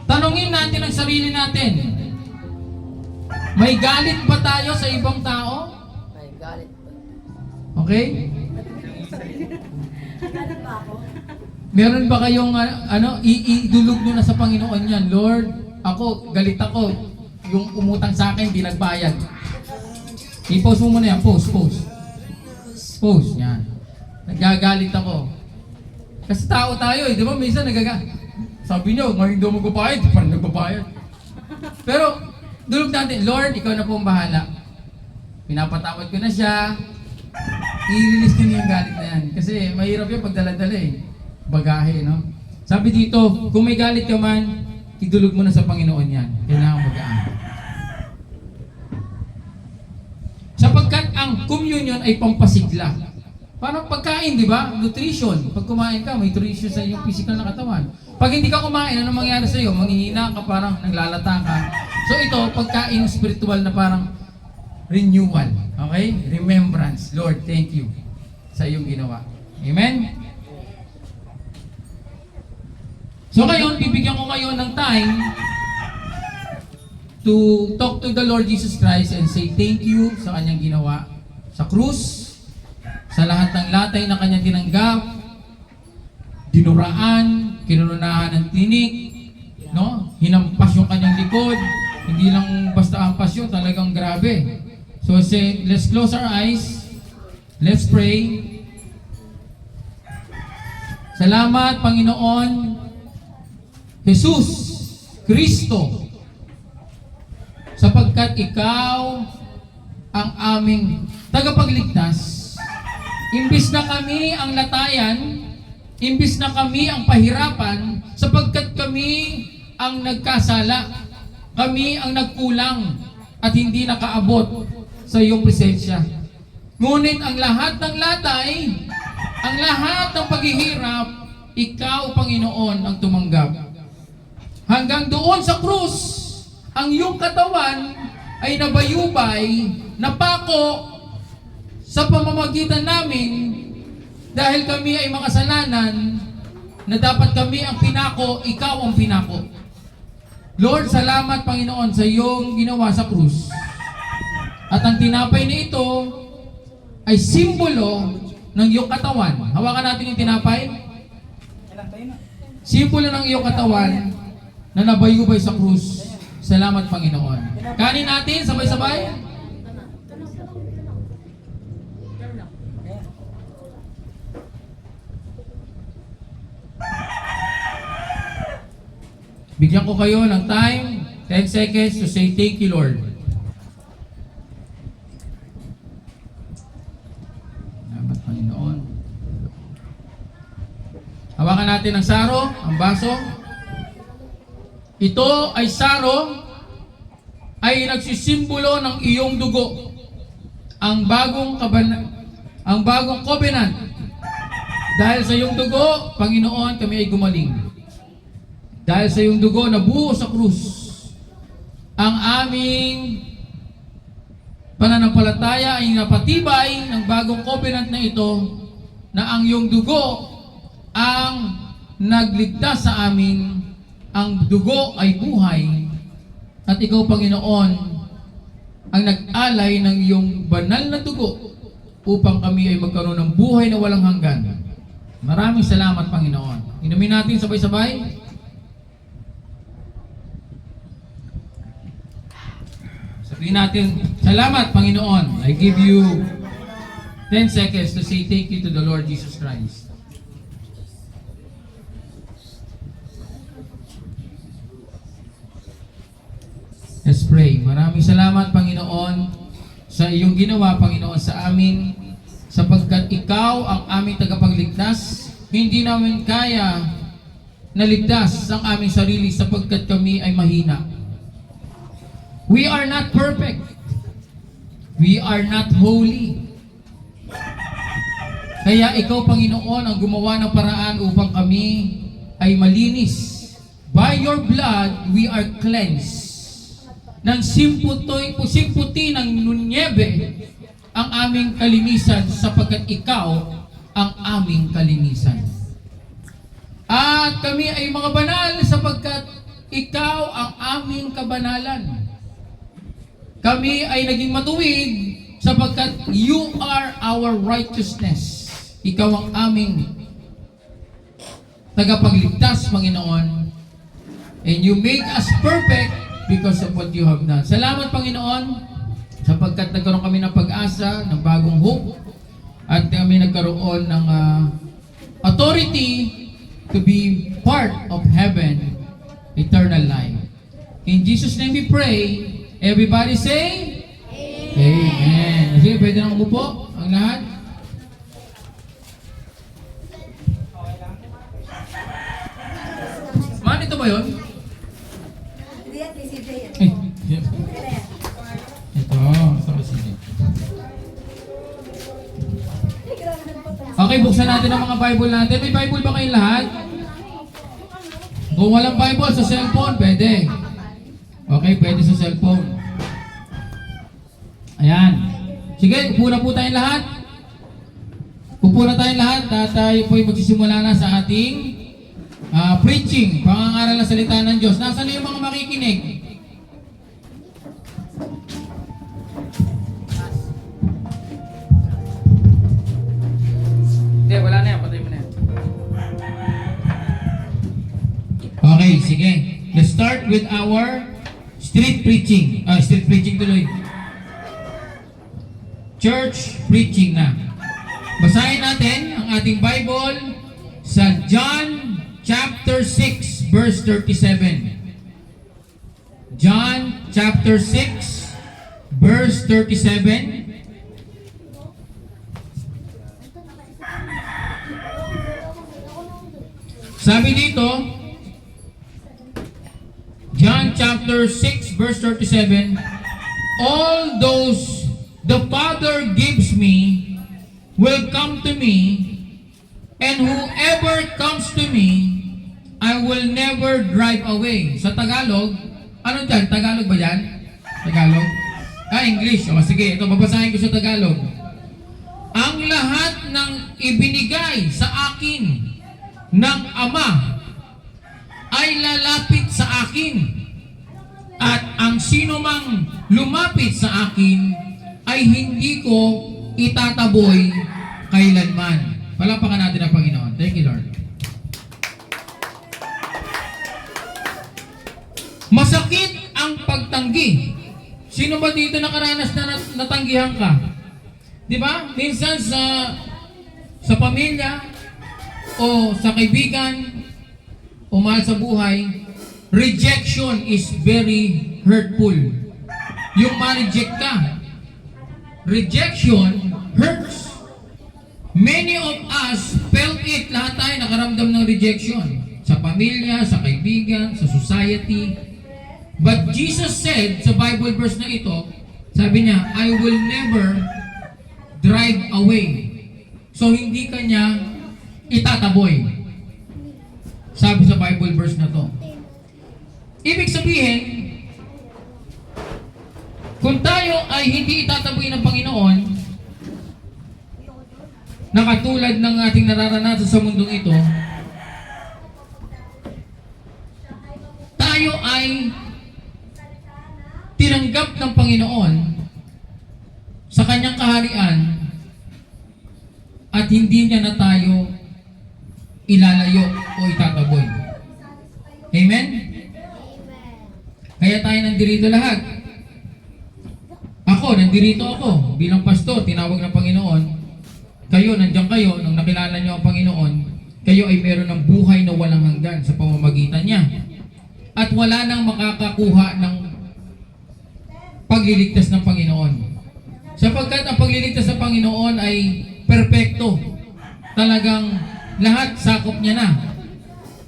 Tanungin natin ang sarili natin. May galit ba tayo sa ibang tao? May galit pa. Okay? Meron ba kayong idulog nyo na sa Panginoon yan? Lord, ako, galit ako. Yung umutang sa akin, di nagbayad. I-post mo muna yan. Post, yan. Nagagalit ako. Kasi tao tayo eh, di ba? Minsan sabi nyo, ngayon daw magbabayad, di pa rin nagbabayad. Pero, dulog natin, Lord, ikaw na po ang bahala. Pinapatawad ko na siya. I-release ko niya yung galit na yan. Kasi mahirap yung pagdala-dala eh. bagahe, no? Sabi dito, kung may galit ka man, idulog mo na sa Panginoon yan. Kailangan magaan. Sapagkat ang communion ay pampasigla. Parang pagkain, di ba? Nutrition. Pag kumain ka, may nutrition sa iyong physical na katawan. Pag hindi ka kumain, ano mangyari sa iyo? Manghihina ka, parang naglalata ka. So ito, pagkain spiritual na parang renewal. Okay? Remembrance. Lord, thank you sa iyong ginawa. Amen? So ngayon, bibigyan ko kayo ng time to talk to the Lord Jesus Christ and say thank you sa kanyang ginawa sa krus, sa lahat ng latay na kanyang tinanggap, dinuraan, kinununahan ng tinik, no? Hinampas yung kanyang likod, hindi lang basta ampas yun, talagang grabe. So say, let's close our eyes, let's pray. Salamat, Panginoon Jesus Kristo, sapagkat ikaw ang aming tagapagligtas. Imbis na kami ang latayan, imbis na kami ang pahirapan, sapagkat kami ang nagkasala, kami ang nagkulang at hindi nakaabot sa iyong presensya. Ngunit ang lahat ng latay, ang lahat ng paghihirap, ikaw, Panginoon, ang tumanggap. Hanggang doon sa krus, ang iyong katawan ay nabayubay, napako sa pamamagitan namin dahil kami ay makasalanan na dapat kami ang pinako, ikaw ang pinako. Lord, salamat, Panginoon, sa iyong ginawa sa krus. At ang tinapay na ito ay simbolo ng iyong katawan. Hawakan natin yung tinapay. Simbolo ng iyong katawan na nabayubay sa krus. Salamat, Panginoon. Kanin natin, sabay-sabay. Bigyan ko kayo ng time, 10 seconds to say thank you, Lord. Salamat, Panginoon. Hawakan natin ang saro, ang baso. Ito ay saro, ay nagsisimbolo ng iyong dugo. Ang bagong covenant. Dahil sa iyong dugo, Panginoon, kami ay gumaling. Dahil sa iyong dugo na buo sa krus, ang aming pananampalataya ay napatibay ng bagong covenant na ito, na ang iyong dugo ang nagligtas sa amin. Ang dugo ay buhay, at ikaw, Panginoon, ang nag-alay ng iyong banal na dugo upang kami ay magkaroon ng buhay na walang hanggan. Maraming salamat, Panginoon. Inumin natin sabay-sabay. Sabihin natin, salamat, Panginoon. I give you 10 seconds to say thank you to the Lord Jesus Christ. Let's pray. Maraming salamat, Panginoon, sa iyong ginawa, Panginoon, sa amin, sapagkat ikaw ang aming tagapagligtas. Hindi namin kaya naligtas ang aming sarili sapagkat kami ay mahina. We are not perfect. We are not holy. Kaya ikaw, Panginoon, ang gumawa ng paraan upang kami ay malinis. By your blood, we are cleansed. Nang simputi ng nunyebe ang aming kalinisan sapagkat ikaw ang aming kalinisan. At kami ay mga banal sapagkat ikaw ang aming kabanalan. Kami ay naging matuwid sapagkat you are our righteousness. Ikaw ang aming tagapagligtas, Panginoon. And you make us perfect because of what you have done. Salamat, Panginoon, sapagkat nagkaroon kami ng pag-asa, ng bagong hope, at kami nagkaroon ng authority to be part of heaven, eternal life. In Jesus' name we pray. Everybody say, Amen. Sige, pwede nang umupo ang lahat. ba yun? Hindi yan, TCJ yan. Eh, yeah. Ito kasi. Okay, buksan natin ang mga Bible natin. May Bible ba kayong lahat? Kung walang Bible sa cellphone, pwede. Okay, pwede sa cellphone. Ayan. Sige, upo na po tayong lahat. Upo na tayong lahat at tayo po ay magsisimula na sa ating preaching, pangangaral ng salita ng Diyos. Nasaan na yung mga makikinig? Hindi, wala na yan. Patay mo na yan. Okay, sige. Let's start with our street preaching. Street preaching tuloy. Church preaching na. Basahin natin ang ating Bible sa John chapter 6 verse 37. John chapter 6 verse 37. Sabi dito, John chapter 6 verse 37, all those the Father gives me will come to me, and whoever comes to me, I will never drive away. Sa Tagalog, ano dyan? Tagalog ba yan? Tagalog? English. O sige, ito, babasahin ko sa Tagalog. Ang lahat ng ibinigay sa akin ng Ama ay lalapit sa akin, at ang sino mang lumapit sa akin ay hindi ko itataboy kailanman. Palapakan natin ang Panginoon. Thank you, Lord. Masakit ang pagtanggi. Sino ba dito nakaranas na natanggihan ka? Di ba? Minsan sa pamilya o sa kaibigan o mahal sa buhay, rejection is very hurtful. Yung ma-reject ka, rejection hurts. Many of us felt it. Lahat tayo nakaramdam ng rejection. Sa pamilya, sa kaibigan, sa society. But Jesus said sa Bible verse na ito, sabi niya, I will never drive away. So hindi ka niya itataboy. Sabi sa Bible verse na to. Ibig sabihin, kung tayo ay hindi itataboy ng Panginoon, na katulad ng ating nararanasan sa mundong ito, tayo ay tinanggap ng Panginoon sa kanyang kaharian at hindi niya na tayo ilalayo o itataboy. Amen? Kaya tayo nandirito lahat. Nandirito ako bilang pastor, tinawag ng Panginoon. Kayo, nandiyan kayo, nung nakilala niyo ang Panginoon, kayo ay meron ng buhay na walang hanggan sa pamamagitan niya. At wala nang makakakuha ng pagliligtas ng Panginoon. Sapagkat ang pagliligtas ng Panginoon ay perpekto. Talagang lahat sakop niya na.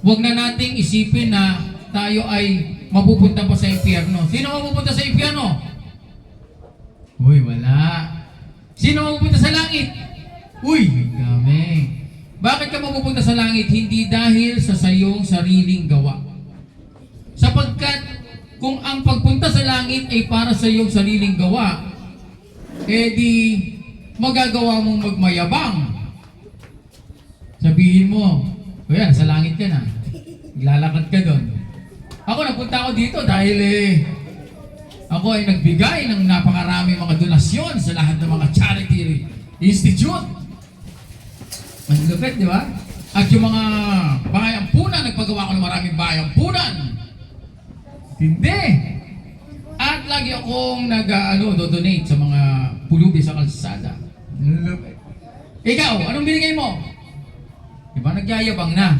Huwag na nating isipin na tayo ay mapupunta pa sa impyerno. Sino mapupunta sa impyerno? Uy, wala. Sino mapupunta sa langit? Uy, kami. Bakit ka mapupunta sa langit? Hindi dahil sa sayong sariling gawa. Sapagkat kung ang pagpunta sa langit ay para sa iyong sariling gawa, di magagawa mong magmayabang. Sabihin mo, o yan, sa langit ka na. Lalakad ka doon. Ako, napunta ako dito dahil ako ay nagbigay ng napakaraming mga donasyon sa lahat ng mga charity institute. Ang lupit, di ba? At yung mga bayampunan, nagpagawa ko ng maraming bayampunan. Hindi. At lagi akong donate sa mga pulubi sa kalsada. Ikaw, anong binigay mo? Diba, nagyayabang na.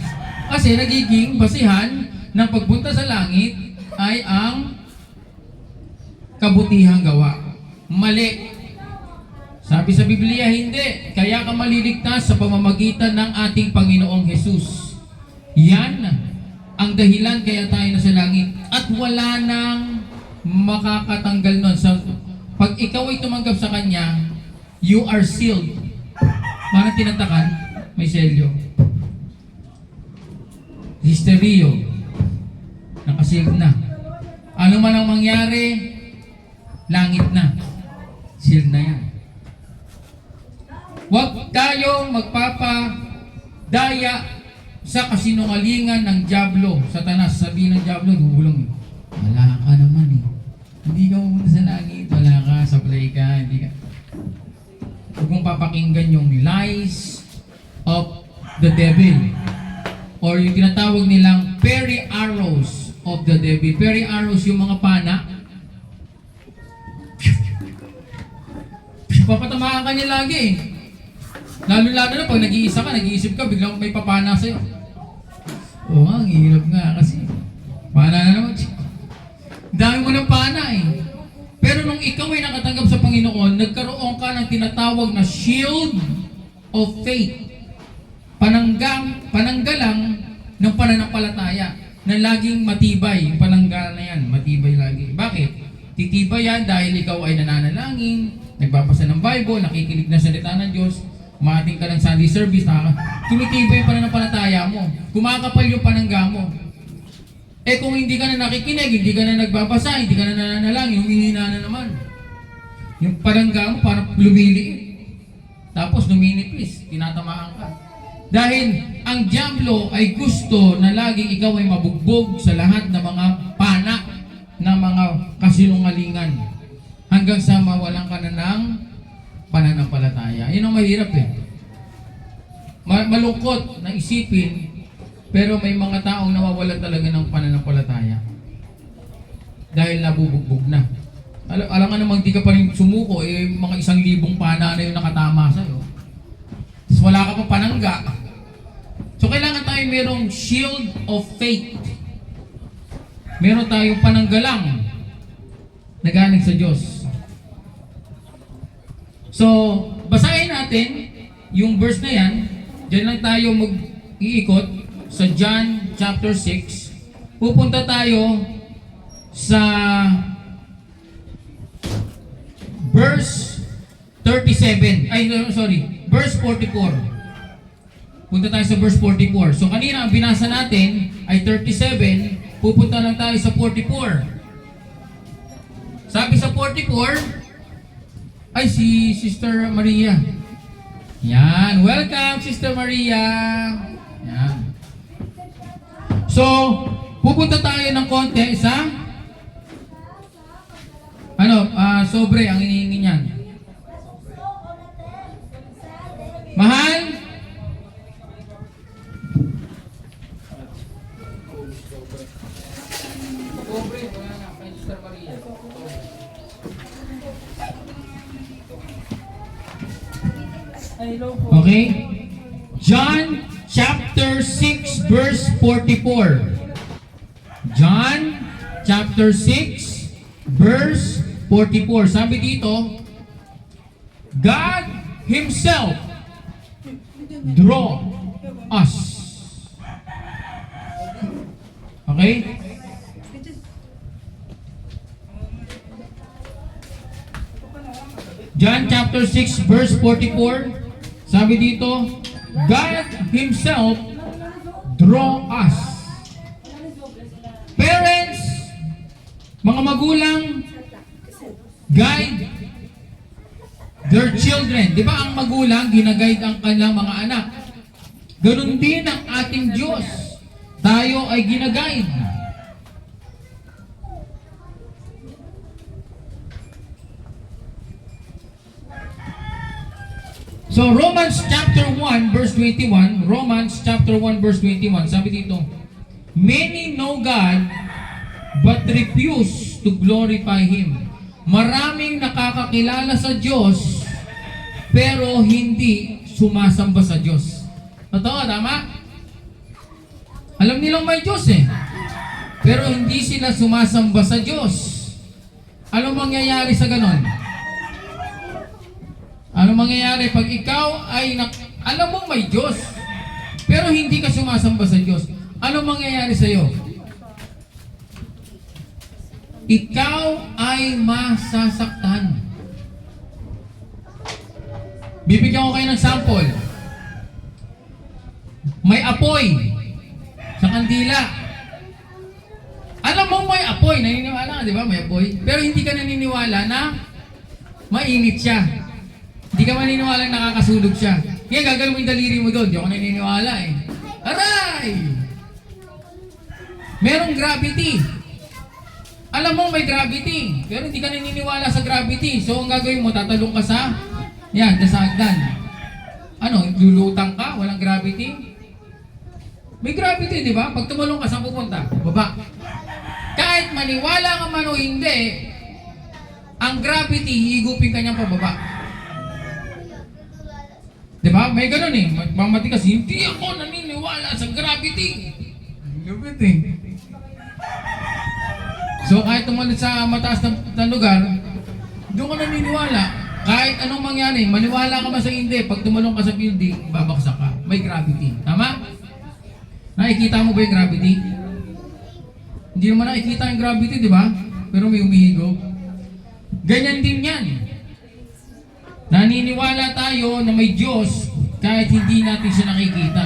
Kasi nagiging basihan ng pagpunta sa langit ay ang kabutihang gawa. Mali. Sabi sa Biblia, hindi. Kaya ka maliligtas sa pamamagitan ng ating Panginoong Jesus. Yan ang dahilan kaya tayo nasa langit. At wala nang makakatanggal nun. So, pag ikaw ay tumanggap sa Kanya, you are sealed. Parang tinatakan, may selyo. Histerio, nakasealed na. Ano man ang mangyari, langit na. Sealed na yan. Huwag tayong magpapadaya sa kasinungalingan ng dyablo. Satanas, sabihin ng dyablo, gugulong. Wala ka naman eh. Hindi ka pumunta sa langit. Wala ka, sablay ka, hindi ka. Huwag mong papakinggan yung lies of the devil. Or yung tinatawag nilang fairy arrows of the devil. Fairy arrows, yung mga pana. Papatamaan ka niya lagi eh. Lalo-lalo na pag nag-iisa ka, nag-iisip ka, biglang may papana sa'yo. Oo nga, ang hirap nga kasi. Pana na naman. Dami mo ng pana eh. Pero nung ikaw ay nakatanggap sa Panginoon, nagkaroon ka ng tinatawag na shield of faith. Pananggalang ng pananampalataya na laging matibay. Yung pananggalang na yan, matibay lagi. Bakit? Titibay yan dahil ikaw ay nananalangin, nagbabasa ng Bible, nakikinig na salita ng Diyos, umating ka ng Sunday service, tumitibay yung pananampalataya mo. Kumakapal yung panangga mo. Eh kung hindi ka na nakikinig, hindi ka na nagbabasa, hindi ka na nananalangin, humihina na naman. Yung panangga mo parang lumiliit. Tapos numinipis, tinatamaan ka. Dahil ang dyablo ay gusto na laging ikaw ay mabugbog sa lahat ng mga pana ng mga kasinungalingan hanggang sa mawalan ka na ng pananampalataya. Yun ang mahirap eh. Malungkot na isipin, pero may mga taong nawawalan talaga ng pananampalataya dahil nabubugbog na. Alam nga namang di ka pa rin sumuko, eh mga 1,000 pana na yung nakatama sa'yo. Tapos wala ka pa panangga. So kailangan tayo merong shield of faith. Meron tayong pananggalang na galing sa Diyos. So, basahin natin yung verse na yan. Diyan lang tayo mag-iikot sa John chapter 6. Pupunta tayo sa verse 37. Verse 44. Punta tayo sa verse 44. So kanina ang binasa natin ay 37, pupunta lang tayo sa 44. Sabi sa 44, ay si Sister Maria. Yan, welcome Sister Maria. Yan. So, pupunta tayo ng konti sa sobre ang hinihingi niyan. Mahal? Okay? John chapter 6 verse 44. John chapter 6 verse 44. Sabi dito, God Himself draw us. Okay? John chapter 6 verse 44. Sabi dito, God Himself draw us. Parents, mga magulang, guide their children. Di ba ang magulang, ginaguide ang kanilang mga anak? Ganun din ang ating Diyos. Tayo ay ginaguide. So Romans chapter 1 verse 21, Romans chapter 1 verse 21, sabi dito, many know God but refuse to glorify Him. Maraming nakakakilala sa Diyos pero hindi sumasamba sa Diyos. Totoo, tama? Alam nilang may Diyos eh. Pero hindi sila sumasamba sa Diyos. Ano mangyayari sa ganon? Ano mangyayari pag ikaw ay alam mong may Diyos, pero hindi ka sumasamba sa Diyos? ano mangyayari sa'yo? Ikaw ay masasaktan. Bibigyan ko kayo ng sample. May apoy sa kandila. Alam mo may apoy, naniniwala ka, di ba? May apoy. Pero hindi ka naniniwala na mainit siya. Hindi ka maniniwala na nakakasunog siya. Kaya gagawin mo yung daliri mo doon. Di ako naniniwala eh. Aray! Merong gravity. Alam mo may gravity. Pero hindi ka naniniwala sa gravity. So ang gagawin mo, tatalong ka sa sa hagdan. Ano, lulutang ka? Walang gravity? May gravity, di ba? Pag tumalong ka, saan pupunta? Baba. Kahit maniwala ka man o hindi, ang gravity, higupin ka niyang pababa. Di ba? May ganun eh. Mamati kasi, hindi ako naniniwala sa gravity. Gravity. So kahit tumalon sa mataas na lugar, doon ka naniniwala. Kahit anong mangyari, maniwala ka ba sa hindi, pag tumalong ka sa building, babaksak ka. May gravity. Tama? Nakikita mo ba yung gravity? Hindi naman nakikita yung gravity, di ba? Pero may umihigo. Ganyan din yan. Naniniwala tayo na may Diyos kahit hindi natin siya nakikita.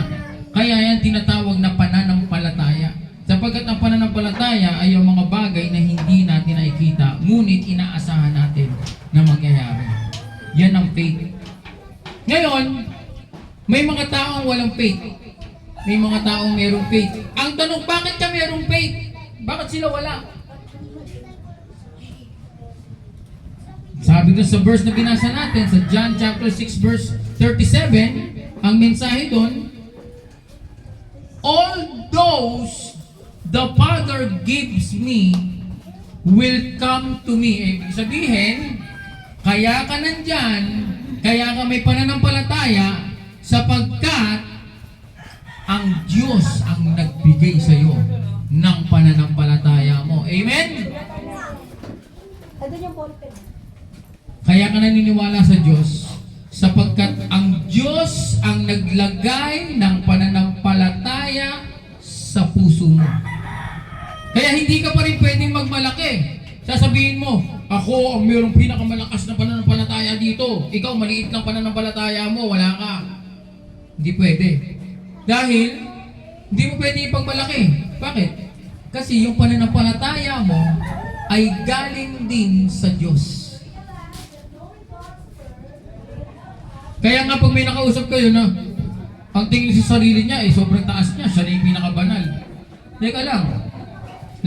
Kaya yan tinatawag na pananampalataya. Sapagkat ang pananampalataya ay yung mga bagay na hindi natin nakikita, ngunit inaasahan natin na mangyayari. Yan ang faith. Ngayon, may mga taong walang faith. May mga taong merong faith. Ang tanong, bakit ka merong faith? Bakit sila wala? Sabi doon sa verse na binasa natin, sa John chapter 6 verse 37, ang mensahe doon, all those the Father gives me will come to me. Ibig sabihin, kaya ka nandyan, kaya ka may pananampalataya, sapagkat ang Diyos ang nagbigay sa iyo ng pananampalataya mo. Amen? Ito yung ballpen. Kaya ka naniniwala sa Diyos sapagkat ang Diyos ang naglagay ng pananampalataya sa puso mo. Kaya hindi ka pa rin pwedeng magmalaki. Sasabihin mo, ako ang mayroong pinakamalakas na pananampalataya dito. Ikaw, maliit lang pananampalataya mo, wala ka. Hindi pwede. Dahil, hindi mo pwede ipagmalaki. Bakit? Kasi yung pananampalataya mo ay galing din sa Diyos. Kaya nga pag may nakausap kayo na ang tingin sa sarili niya ay sobrang taas niya, siya na yung pinakabanal. Teka lang,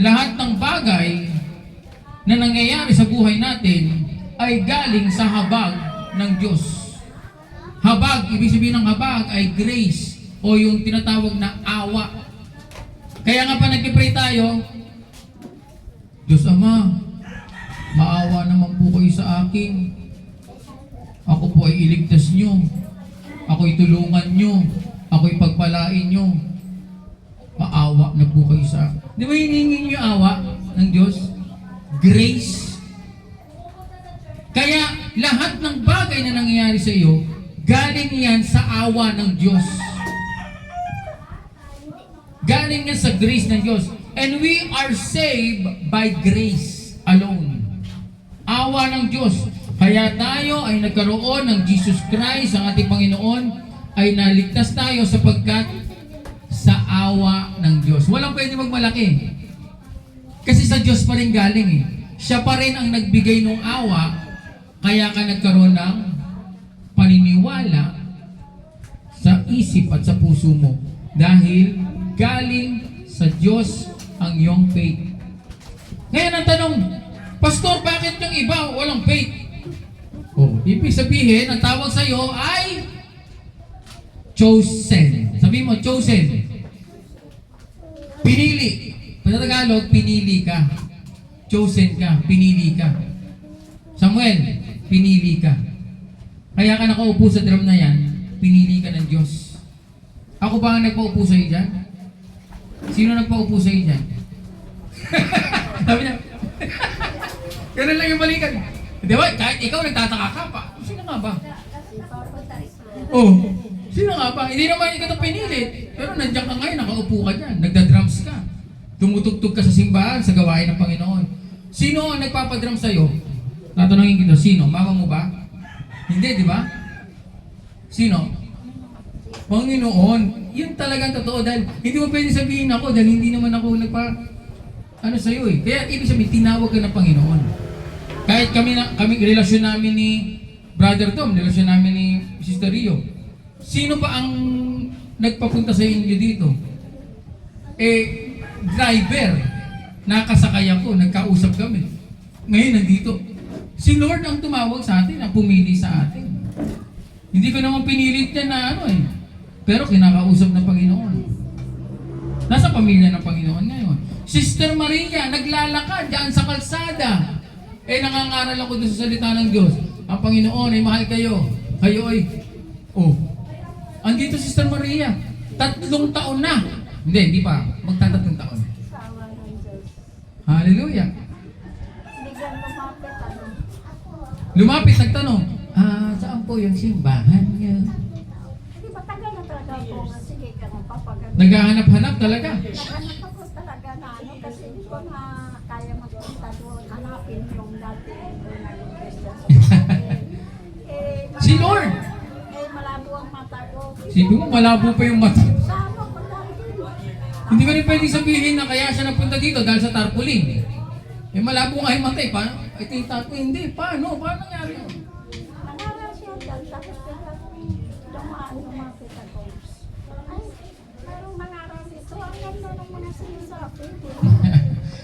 lahat ng bagay na nangyayari sa buhay natin ay galing sa habag ng Diyos. Habag, ibig sabihin ng habag ay grace o yung tinatawag na awa. Kaya nga pa nag-pray tayo, Diyos Ama, maawa naman po kayo sa akin. Ako po ay iligtas nyo. Ako'y tulungan nyo. Ako'y pagpalain nyo. Maawa na po kayo sa... Di ba hiningi nyo yung awa ng Diyos? Grace. Kaya lahat ng bagay na nangyayari sa iyo, galing yan sa awa ng Diyos. Galing yan sa grace ng Diyos. And we are saved by grace alone. Awa ng Diyos. Kaya tayo ay nagkaroon ng Jesus Christ, ang ating Panginoon, ay naligtas tayo sapagkat sa awa ng Diyos. Walang pwede magmalaki. Kasi sa Diyos pa rin galing eh. Siya pa rin ang nagbigay ng awa, kaya ka nagkaroon ng paniniwala sa isip at sa puso mo. Dahil galing sa Diyos ang iyong faith. Ngayon ang tanong, Pastor, bakit yung iba walang faith? Oh, ibig sabihin, ang tawag sa iyo ay chosen. Sabi mo, chosen. Pinili. Sa Tagalog, pinili ka. Chosen ka, pinili ka. Samuel, pinili ka. Kaya ka nakaupo sa drum na yan, pinili ka ng Diyos. Ako ba ang nagpaupo sa iyo dyan? Sino nagpaupo sa iyo dyan? Sabi niya, ganun lang yung balikan. Di ba? Kahit ikaw nagtataka ka pa. Sino nga ba? Oh, sino nga ba? Hindi naman ikaw ito pinilit. Pero nandiyan ka ngayon, nakaupo ka dyan, nagda-drums ka. Tumutugtog ka sa simbahan, sa gawain ng Panginoon. Sino ang nagpapadrum sa'yo? Tatanungin kita, sino? Mama mo ba? Hindi, di ba? Sino? Panginoon. Yun talagang totoo dahil hindi mo pwede sabihin ako dahil hindi naman ako ano sa'yo eh. Kaya ibig sabihin, tinawag ka ng Panginoon. Kahit kami relasyon namin ni Brother Tom, relasyon namin ni Sister Rio. Sino pa ang nagpapunta sa inyo dito? Driver. Nakasakay ako, nagkausap kami. Ngayon nandito. Si Lord ang tumawag sa atin, ang pumili sa atin. Hindi ko naman pinilit niya na pero kinakausap ng Panginoon. Nasa pamilya ng Panginoon ngayon. Sister Maria, naglalakad dyan sa kalsada. Nangangaral ako doon sa salita ng Diyos. Ang Panginoon ay mahal kayo. Kayo ay, andito Sister Maria. 3 taon na. Hindi pa. Magta-3 taon. Hallelujah. Lumapit, nagtanong, saan po yung simbahan niyo? Hindi ba tagal na talaga po nga, sige ka na papagal. Naghahanap-hanap talaga. Naghanap ako talaga na kasi hindi ko na kaya magpunta doon, hanapin yung dati doon na yung Christian Si Lord! Malabo ang mata ko. Sabi mo, malabo pa yung mata. Saan ako dati? Hindi ko rin pwede sabihin na kaya siya napunta dito dahil sa tarpaulin. Malabo nga yung mata eh. Paano? Ito yung tarpaulin. Hindi. Paano? Paano nangyari yun? Mangaral siya dyan, tapos biglang lumapit ako. Ay, merong mangaral dito. Ang ganda ng mga sinasabi.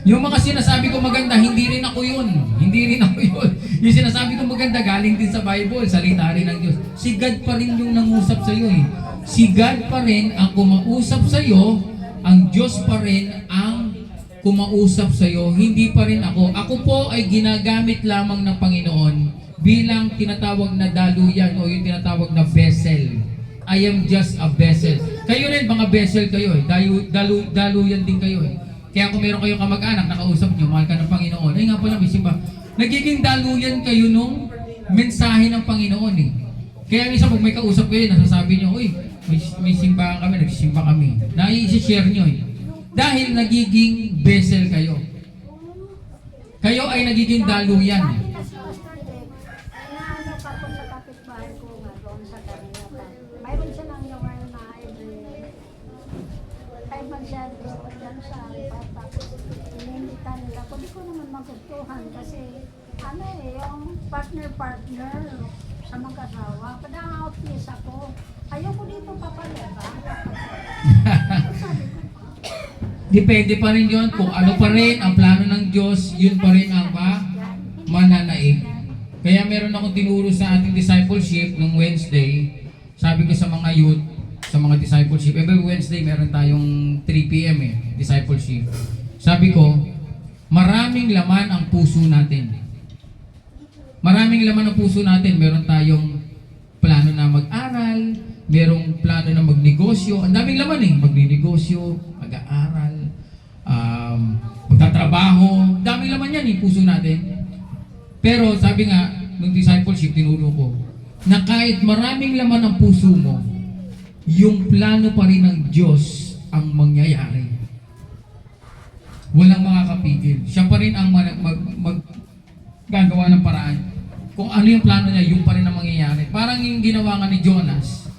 Yung mga sinasabi ko maganda, hindi rin ako yun. Hindi rin ako yun. Yung sinasabi ko maganda, galing din sa Bible, salita rin ng Diyos. Si God pa rin yung nangusap sa iyo eh. Si God pa rin ang kumausap sa iyo, ang Diyos pa rin ang kumausap sa iyo, hindi pa rin ako. Ako po ay ginagamit lamang ng Panginoon bilang tinatawag na daluyan o yung tinatawag na vessel. I am just a vessel. Kayo rin, mga vessel kayo eh. Daluyan din kayo eh. Kaya kung meron kayong kamag-anak, nakausap nyo, mahal ka ng Panginoon. Ay nga pala, may simba. Nagiging daluyan kayo nung mensahe ng Panginoon eh. Kaya minsan pag may kausap kayo, nasasabi nyo, uy, may simbahan kami, nagsisimba kami. Nai-share nyo eh. Dahil nagiging vessel kayo. Kayo ay nagiging daluyan. Dati kasi Pastor Dave, naano pa ako sa kapitbahay ko nga doon sa kanina. Mayroon siya ng lugar na every 5 months siya dyan sa Alpa. Tapos inimbitan nila. Kung di ko naman magustuhan kasi yung partner sa mag-asawa. Padang-out please ako. Ayoko dito papalera. Sabi ko, Depende pa rin yun kung ano pa rin ang plano ng Diyos, yun pa rin ang mananaig. Kaya meron akong tinuro sa ating discipleship nung Wednesday. Sabi ko sa mga youth, sa mga discipleship, every Wednesday meron tayong 3 p.m. discipleship. Sabi ko, maraming laman ang puso natin. Maraming laman ang puso natin. Meron tayong plano na mag-aral, merong plano na magnegosyo. Ang daming laman magninegosyo, mag-aaral, magtatrabaho. Daming laman yan puso natin. Pero sabi nga, nung discipleship, tinuro ko, na kahit maraming laman ang puso mo, yung plano pa rin ng Diyos ang mangyayari. Walang makakapigil. Siya pa rin ang gagawa ng paraan. Kung ano yung plano niya, yung pa rin ang mangyayari. Parang yung ginawa nga ni Jonas,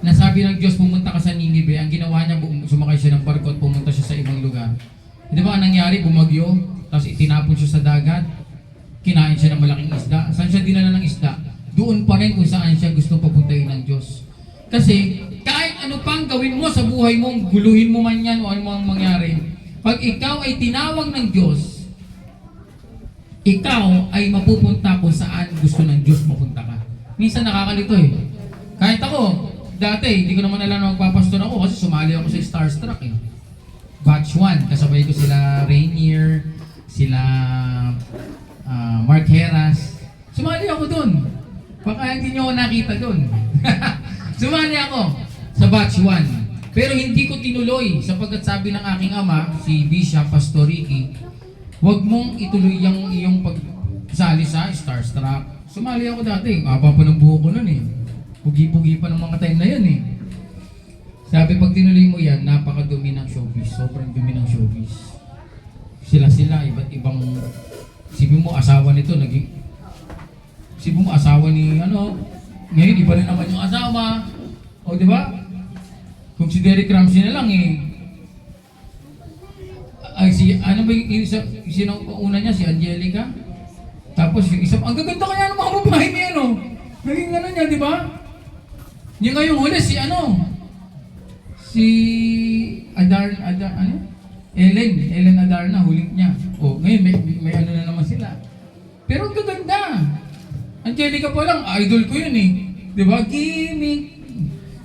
nasabi ng Diyos, pumunta ka sa Ninive. Ang ginawa niya, sumakay siya ng barko at pumunta siya sa ibang lugar. Di ba ang nangyari, bumagyo, tapos itinapon siya sa dagat, kinain siya ng malaking isda. Saan siya dinala ng isda? Doon pa rin kung saan siya gusto papuntahin ng Diyos. Kasi, kahit ano pang gawin mo sa buhay mo, guluhin mo man yan o ano mang mangyari, pag ikaw ay tinawag ng Diyos, ikaw ay mapupunta kung saan gusto ng Diyos mapunta ka. Minsan nakakalito Kahit ako, dati, hindi ko naman alam na magpapastor ako kasi sumali ako sa Starstruck Batch 1, kasabay ko sila Rainier, sila Mark Heras. Sumali ako dun. Baka hindi nyo ako nakita dun. Sumali ako sa Batch 1. Pero hindi ko tinuloy sapagkat sabi ng aking ama, si Bishop Pastor Ricky, huwag mong ituloy yung iyong pagsali sa Starstruck, Sumali ako dati. Aba pa ng buhok ko nun eh. Pugi-pugi pa ng mga time na yan eh. Sabi, pag tinuloy mo yan, napakadumi ng showbiz. Sobrang dumi ng showbiz. Sila, iba't ibang... Sabi mo, asawa nito, naging... Sabi mo, asawa ni ano... Ngayon, iba na naman yung asawa. O, di ba? Kung si Derek Ramsey na lang eh. Ay, ano ba yung isa, sino una niya? Si Angelica? Tapos yung isa, ang gaganda kaya ng mga babae niya, no? Naging ano niya, di ba? Yung ngayong huli, si ano? Si ano? Ellen Adarna, huling niya. O, ngayon may ano na naman sila. Pero ang gaganda. Angelica pa lang, idol ko yun eh. Di ba? Gimmick.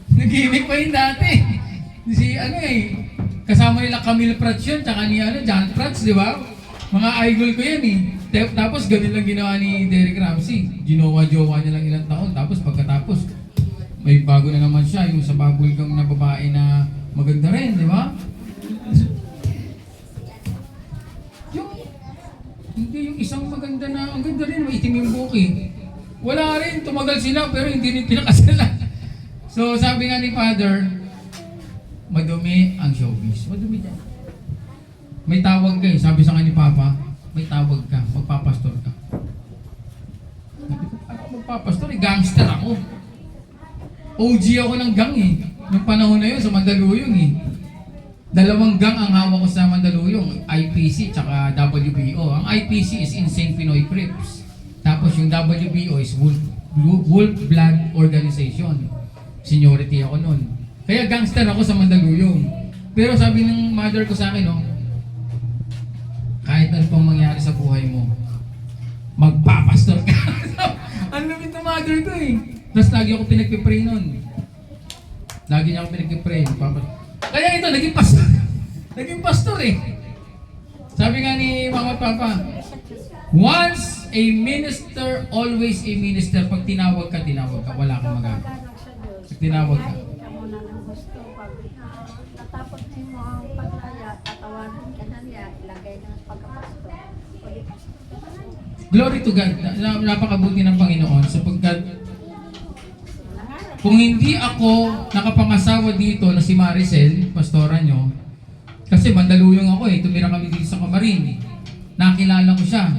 Nag-gimmick pa yun dati. Si ano eh, kasama nila Camille Prats yun, tsaka ni ano, John Prats, di ba? Mga idol ko yan eh. Tapos ganun lang ginawa ni Derek Ramsey. Ginawa-jowa niya lang ilang taon. Tapos pagkatapos, may bago na naman siya. Yung sa bubblegum na babae na maganda rin, di ba? Yung isang maganda na, ang ganda rin, maitim yung buhok eh. Wala rin, tumagal sila pero hindi rin pinakasalan. So sabi nga ni Father, madumi ang showbiz. Madumi dyan. May tawag ka eh. Sabi sa kanya ni Papa, may tawag ka, magpapastor ka. Ano magpapastor eh? Gangster ako. OG ako ng gang eh. Nung panahon na yun sa Mandaluyong eh. 2 gang ang hawak ko sa Mandaluyong, IPC tsaka WBO. Ang IPC is Insane Pinoy Crips. Tapos yung WBO is Wolf Blood Organization. Seniority ako nun. Kaya gangster ako sa Mandaluyong. Pero sabi ng mother ko sa akin, no, kahit ano pang mangyari sa buhay mo, magpapastor ka. Ang lamit ng mother ko eh. Tapos lagi ako pinagpipray nun. Lagi niya ako pinagpipray. Kaya ito, naging pastor. Naging pastor eh. Sabi nga ni Mama at Papa, once a minister, always a minister. Pag tinawag ka, wala kang magagawa. Pag tinawag ka. Amo na ng gusto. Pag natapos mo ang paglaya, tatawagin ka na niya, ilagay ng pagkapasto. Glory to God. Napakabuti ng Panginoon sapagkat kung hindi ako nakapangasawa dito na si Maricel, pastora nyo, kasi Mandaluyong ako eh, tumira kami dito sa Kamarin. Nakilala ko siya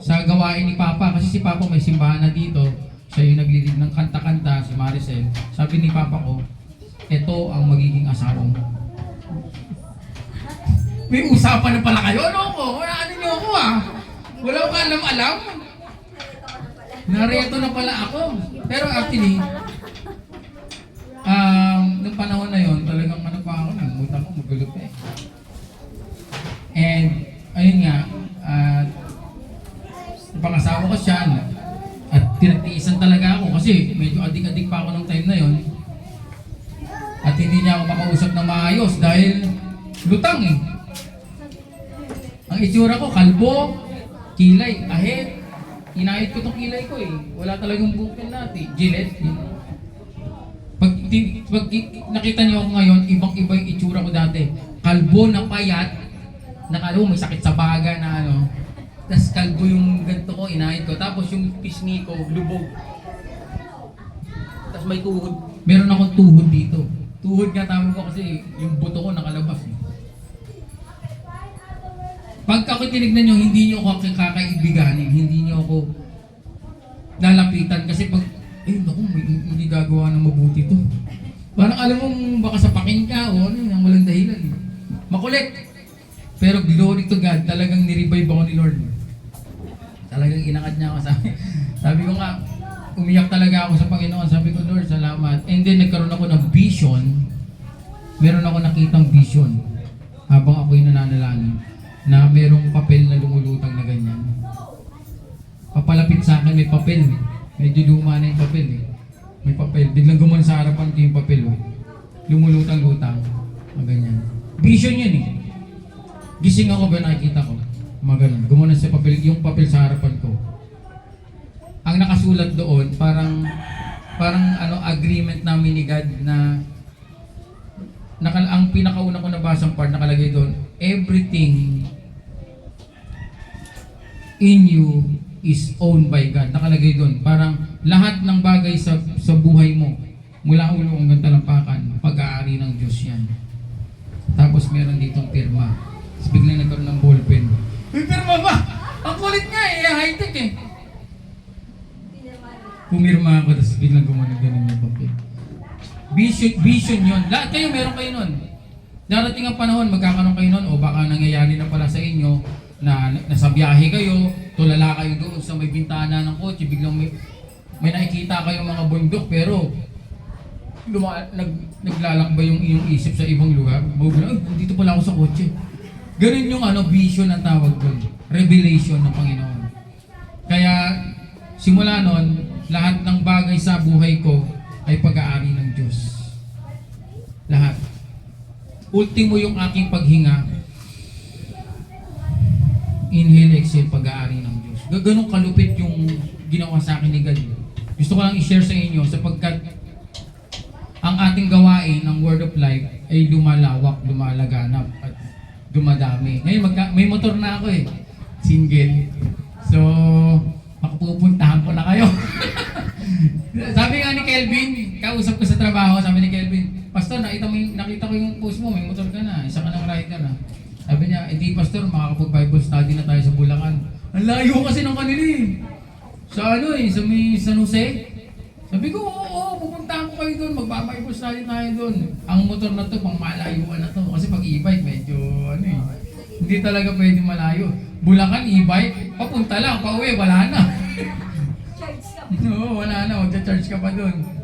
sa gawain ni Papa kasi si Papa may simbahan na dito. Siya yung naglilid ng kanta-kanta, si Maricel. Sabi ni Papa ko, ito ang magiging asawa mo. May usapan na pala kayo, ano ko? Ano niyo ako ah? Wala ko alam-alam. Narito na pala ako. Pero actually, nung panahon na yon, talagang ano pa ako, nagmuta ko, magulo pa eh. And, ayun nga, pangasawa ko siya, at tinatiisan talaga ako kasi medyo adik-adik pa ako nung time na yon. At hindi niya ako makausap na maayos dahil lutang eh. Ang itsura ko, kalbo, kilay, ahit. Inahit ko tong kilay ko eh. Wala talagang bukil natin. Gillette. Pag nakita niyo ako ngayon, ibang-iba yung itsura ko dati. Kalbo na payat, nakalo may sakit sa baga na ano. Tapos kalbo yung ganito ko, inahit ko. Tapos yung pisngi ko, lubog. Tapos may tuhod. Meron akong tuhod dito. Tuhod nga tawag ko kasi yung buto ko nakalabas eh. Pagka ko tinignan nyo, hindi nyo ako kakaibiganin, hindi nyo ako lalapitan kasi pag, naku, hindi gagawa ng mabuti to. Parang alam mo, baka sapakin ka o ano, yung walang dahilan. Makulit. Pero glory to God, talagang nirevive ako ni Lord. Talagang inangat niya ako sa akin. Sabi ko nga, umiyak talaga ako sa Panginoon. Sabi ko, Lord, salamat. And then nagkaroon ako ng vision. Meron ako nakitang vision habang ako'y nananalangin na merong papel na lumulutang na ganyan. Papalapit sa akin, may papel. Medyo luma na yung papel eh. May papel. Biglang gumawa sa harapan ko yung papel. Oh. Lumulutang-lutang. Ganyan. Vision yan eh. Gising ako ba nakikita ko? Maganon. Gumawa sa papel, yung papel sa harapan ko. Ang nakasulat doon, parang ano, agreement namin ni God na ang pinakauna ko nabasang part nakalagay doon, everything in you is owned by God. Nakalagay doon, parang lahat ng bagay sa buhay mo, mula ulo hanggang talampakan, pag-aari ng Diyos yan. Tapos meron ditong pirma. Tapos biglang nagkaroon ng ballpen. May pirma ba? Ang kulit nga eh, high-tech eh. Pumirma ako, tapos biglang gumanon-ganon yung papel. Vision yun. Lahat kayo, meron kayo nun. Darating ang panahon, magkakaroon kayo nun, o baka nangyayari na pala sa inyo, na nasa biyahe kayo, tulala kayo doon sa may bintana ng kotse, biglang may nakikita kayong mga bundok, pero naglalakbay yung iyong isip sa ibang lugar. Ay, dito pala ako sa kotse. Ganun yung vision ang tawag doon. Revelation ng Panginoon. Kaya, simula nun, lahat ng bagay sa buhay ko ay pag-aari ng Diyos. Lahat. Ultimo yung aking paghinga, inhale, exhale, pag-aari ng Diyos. Ganun kalupit yung ginawa sa akin ni God. Gusto ko lang i-share sa inyo sapagkat ang ating gawain ng Word of Life ay lumalawak, lumalaganap, at dumadami. Ngayon, may motor na ako eh. Single. So, makapupuntahan ko na kayo. Sabi nga ni Kelvin, kausap ko sa trabaho, sabi ni Kelvin, Pastor, nakita ko yung post mo, may motor ka na, isa ka ng rider na. Sabi niya, hindi Pastor, makakapag-Bible study na tayo sa Bulacan. Ang layo kasi ng kanila eh. Sa sa may San Jose. Sabi ko, oo, pupuntahan ko kayo doon, magba-Bible study tayo doon. Ang motor na to, pang malayuan na to. Kasi pag e-bike, medyo hindi talaga pwede malayo. Bulacan, e-bike, papunta lang, pauwi, wala na. Oo, wala na, magcha-charge ka pa doon.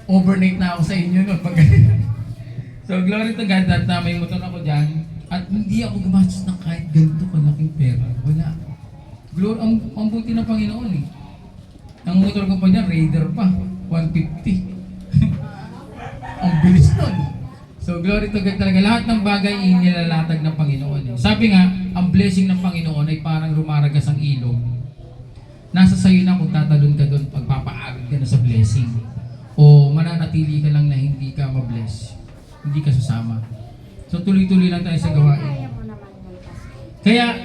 Overnight na ako sa inyo noon. So, glory to God that may motor ako dyan. At hindi ako gumastos ng kahit ganito kalaking pera. Wala. Glory, ang buti ng Panginoon eh. Ang motor ko pa dyan, Raider pa. 150. Ang bilis nun. So, glory to God talaga. Lahat ng bagay inilalatag ng Panginoon. Sabi nga, ang blessing ng Panginoon ay parang rumaragas ang ilog. Nasa sayo na kung tatalon ka doon, pagpapaagad ka na sa blessing. O mananatili ka lang na hindi ka mabless. Hindi ka sasama. So, tuloy-tuloy lang tayo sa gawain. Kaya,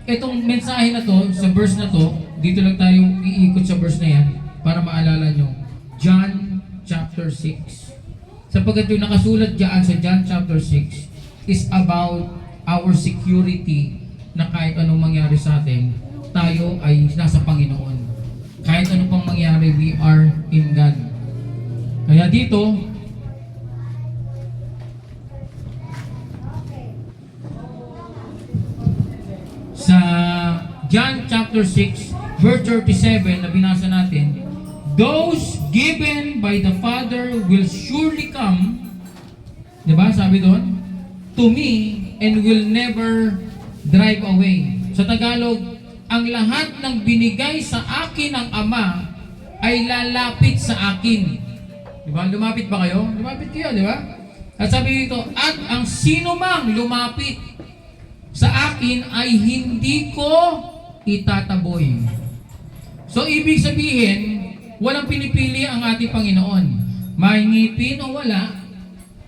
itong mensahe na to, sa verse na to, dito lang tayo iikot sa verse na yan para maalala nyo. John chapter 6. Sapagkat yung nakasulat dyan sa John chapter 6 is about our security na kahit anong mangyari sa atin, tayo ay nasa Panginoon. Kahit anong pang mangyari, we are in God. Kaya dito, sa John chapter 6, verse 37 na binasa natin, those given by the Father will surely come, diba sabi doon, to me and will never drive away. Sa Tagalog, ang lahat ng binigay sa akin ng Ama ay lalapit sa akin. Diba? Lumapit ba kayo? Lumapit kayo, diba? At sabi dito, at ang sino mang lumapit sa akin ay hindi ko itataboy. So, ibig sabihin, walang pinipili ang ating Panginoon. May ngipin o wala,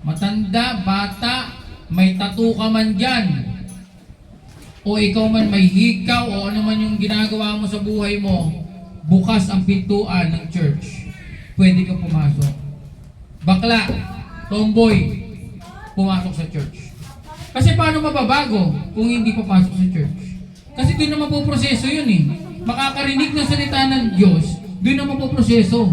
matanda, bata, may tattoo ka man dyan, o ikaw man may hikaw, o ano man yung ginagawa mo sa buhay mo, bukas ang pintuan ng church. Pwede kang pumasok. Bakla, tomboy, pumasok sa church. Kasi paano mababago kung hindi papasok sa church? Kasi doon naman po proseso yun eh. Makakarinig ng salita ng Diyos, doon naman po proseso.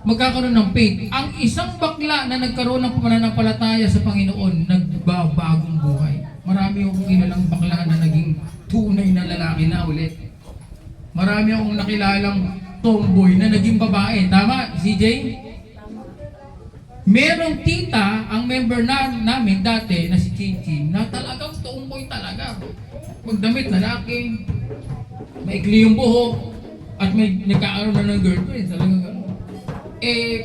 Magkakaroon ng faith. Ang isang bakla na nagkaroon ng pananampalataya sa Panginoon, nagbabagong buhay. Marami akong kilalang bakla na naging tunay na lalaki na ulit. Marami akong nakilalang tomboy na naging babae. Tama, CJ? Merong tita, ang member namin dati na si Chinchin, na talagang tomboy talaga. Magdamit lalaki, maikli yung buhok, at may nagkakaroon na ng girlfriend. Talagang gano'n.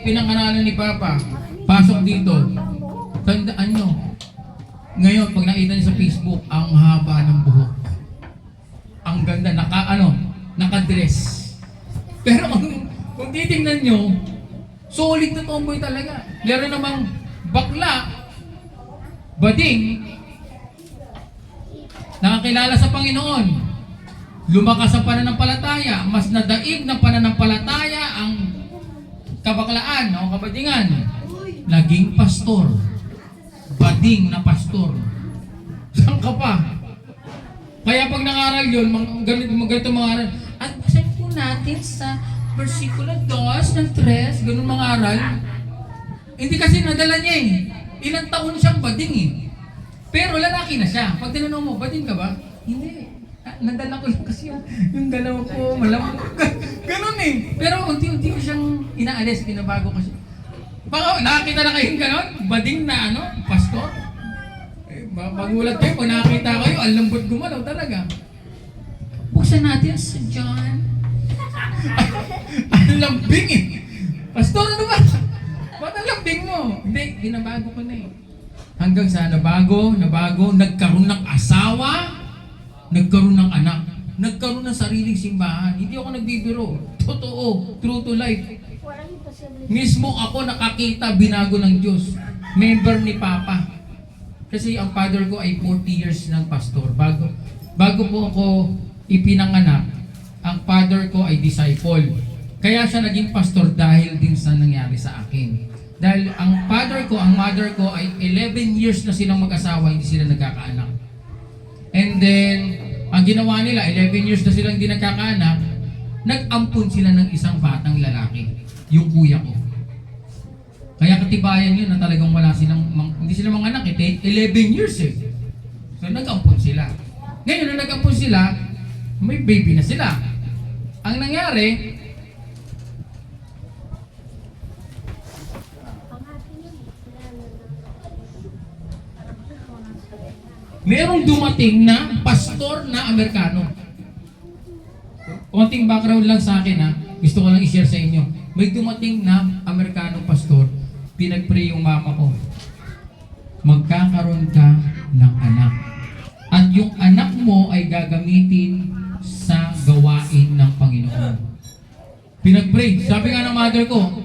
Pinangaralan ni Papa, pasok dito. Tandaan nyo, ngayon, pag nakita niyo sa Facebook, ang haba ng buhok. Ang ganda, nakadress. Pero kung titingnan nyo, solid na tomboy talaga. Meron namang bakla, bading, nakakilala sa Panginoon. lumakas ang pananampalataya, mas nadaig ng pananampalataya ang kabaklaan o kabadingan. Naging pastor. Bading na pastor. Saan ka pa? Kaya pag nangaral yun, ganito mga aral, at basahin po natin sa versikulo 2 ng 3, ganun mga aral. Hindi kasi nadala niya eh. Ilang taon siyang bading eh. Pero lalaki na siya. Pag tinanong mo, bading ka ba? Hindi. Nadala ko lang kasi yung dalawa ko, malamang. Ganun eh. Pero unti-unti ko siyang inaalis, binabago ko siya. Baka nakakita na kayong ganon? Bading na pastor? Magulat kayo, pag nakakita kayo, ang lambot gumalaw talaga. Buksan natin sa John. Ang lambing eh. Pastor, ano ba? Ba't ang lambing mo? Hindi, binabago ko na eh. Hanggang sa nabago, nagkaroon ng asawa, nagkaroon ng anak, nagkaroon ng sariling simbahan. Hindi ako nagbibiro. Totoo, true to life. Mismo ako nakakita, binago ng Diyos. Member ni Papa. Kasi ang father ko ay 40 years ng pastor. Bago po ako ipinanganak, ang father ko ay disciple. Kaya siya naging pastor dahil din sa nangyari sa akin. Dahil ang father ko, ang mother ko ay 11 years na silang mag-asawa, hindi sila nagkakaanak. And then, ang ginawa nila, 11 years na silang hindi nagkakaanak, nag-ampun sila ng isang batang lalaki, yung kuya ko. Kaya katibayan yun na talagang wala silang, hindi sila mga anak, 11 years eh. So nag-ampun sila. Ngayon na nag-ampun sila, may baby na sila. Ang nangyari, merong dumating na pastor na Amerikano. Konting background lang sa akin ha, gusto ko lang i-share sa inyo. May dumating na Amerikanong pastor, pinag-pray yung mama ko. Magkakaroon ka ng anak. At yung anak mo ay gagamitin sa gawain ng Panginoon. Pinag-pray. Sabi nga ng mother ko,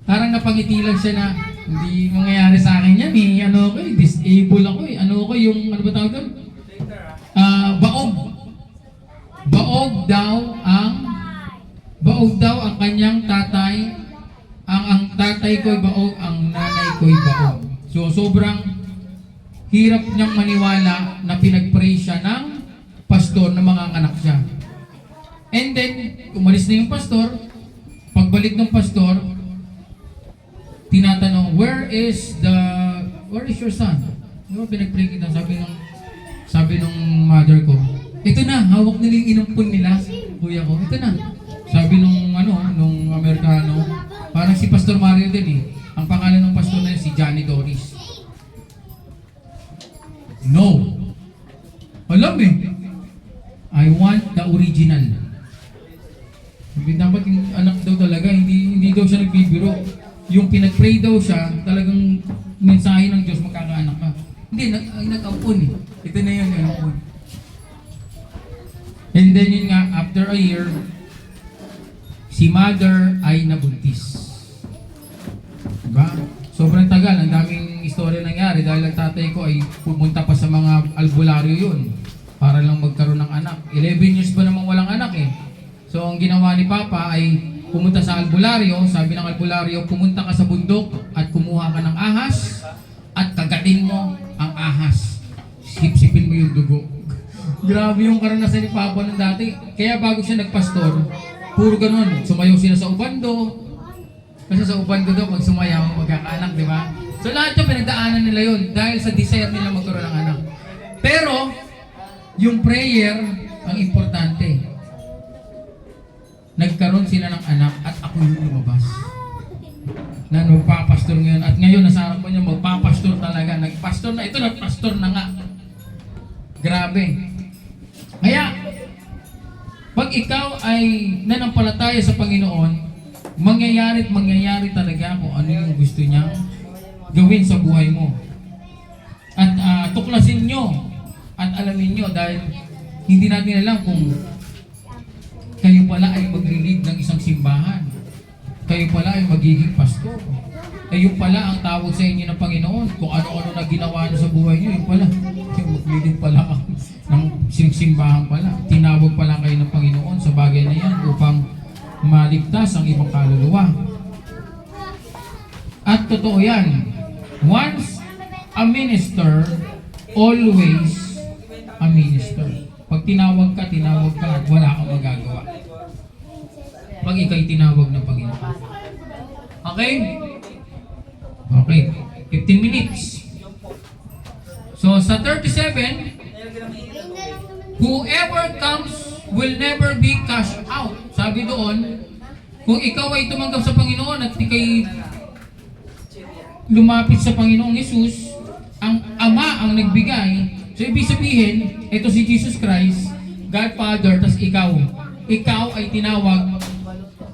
parang napangiti lang siya na, hindi mangyayari sa akin yan eh. Ano ako eh, disable ako eh. Ano ako yung, ano ba tawag doon? Baog. Baog daw ang kanyang tatay. Ang tatay ko'y baog, ang nanay ko'y baog. So sobrang hirap niyang maniwala na pinag-pray siya ng pastor na mga anak siya. And then, umalis na yung pastor. Pagbalik ng pastor, tinatanong, where is your son? Di ba pinag-pray kita? Sabi nung mother ko, ito na, hawak nila yung inumpun nila, kuya ko, ito na. Sabi nung Amerikano, parang si Pastor Mario din eh. Ang pangalan ng pastor na yun, si Johnny Doris. No. Alam eh. I want the original. Dapat yung anak daw talaga, hindi daw siya nagbibiro. Yung pinag-pray daw siya, talagang mensahe ng Diyos, magkakaanak ka. Hindi, nag-ampun eh. Ito na yun, nag-ampun. And then yun nga, after a year, si mother ay nabuntis. Diba? Sobrang tagal, ang daming istorya nangyari dahil ang tatay ko ay pumunta pa sa mga albularyo yun para lang magkaroon ng anak. 11 years ba namang walang anak eh. So ang ginawa ni Papa ay pumunta sa albularyo, sabi ng albularyo, pumunta ka sa bundok at kumuha ka ng ahas at kagatin mo ang ahas. Sip-sipin mo yung dugo. Grabe yung karanasan ni Papa ng dati. Kaya bago siya nagpastor, puro ganun. Sumayaw sila sa ubando. Kasi sa ubando daw, pag sumayaw, magkakaanak, di ba? So lahat yung pinagdaanan nila yun dahil sa desire nila magkaroon ng anak. Pero, yung prayer, ang importante. Nagkaroon sila ng anak at ako yung lumabas. Na magpapastor ngayon. At ngayon, nasa harap ko niya, magpapastor talaga. Nagpastor na. Ito, nagpastor na nga. Grabe. Kaya, pag ikaw ay nanampalataya sa Panginoon, mangyayari talaga kung ano yung gusto niyang gawin sa buhay mo. At tuklasin nyo at alamin nyo dahil hindi natin alam kung kayo pala ay maglilid ng isang simbahan. Kayo pala ay magiging pastor. Kayo pala ang tawag sa inyo ng Panginoon. Kung ano-ano na ginawa nyo sa buhay nyo, yun pala. Maglilid pala ng simbahan pala. Tinawag pala kayo ng Panginoon sa bagay na yan upang maligtas ang ibang kaluluwa. At totoo yan. Once a minister, always a minister. Pag tinawag ka at wala kang magagawa. Pag ikaw'y tinawag ng Panginoon. Okay? Okay. 15 minutes. So sa 37, whoever comes will never be cast out. Sabi doon, kung ikaw ay tumanggap sa Panginoon at ikay lumapit sa Panginoong Yesus, ang Ama ang nagbigay. So ibig sabihin, ito si Jesus Christ, God Father, tas ikaw ay tinawag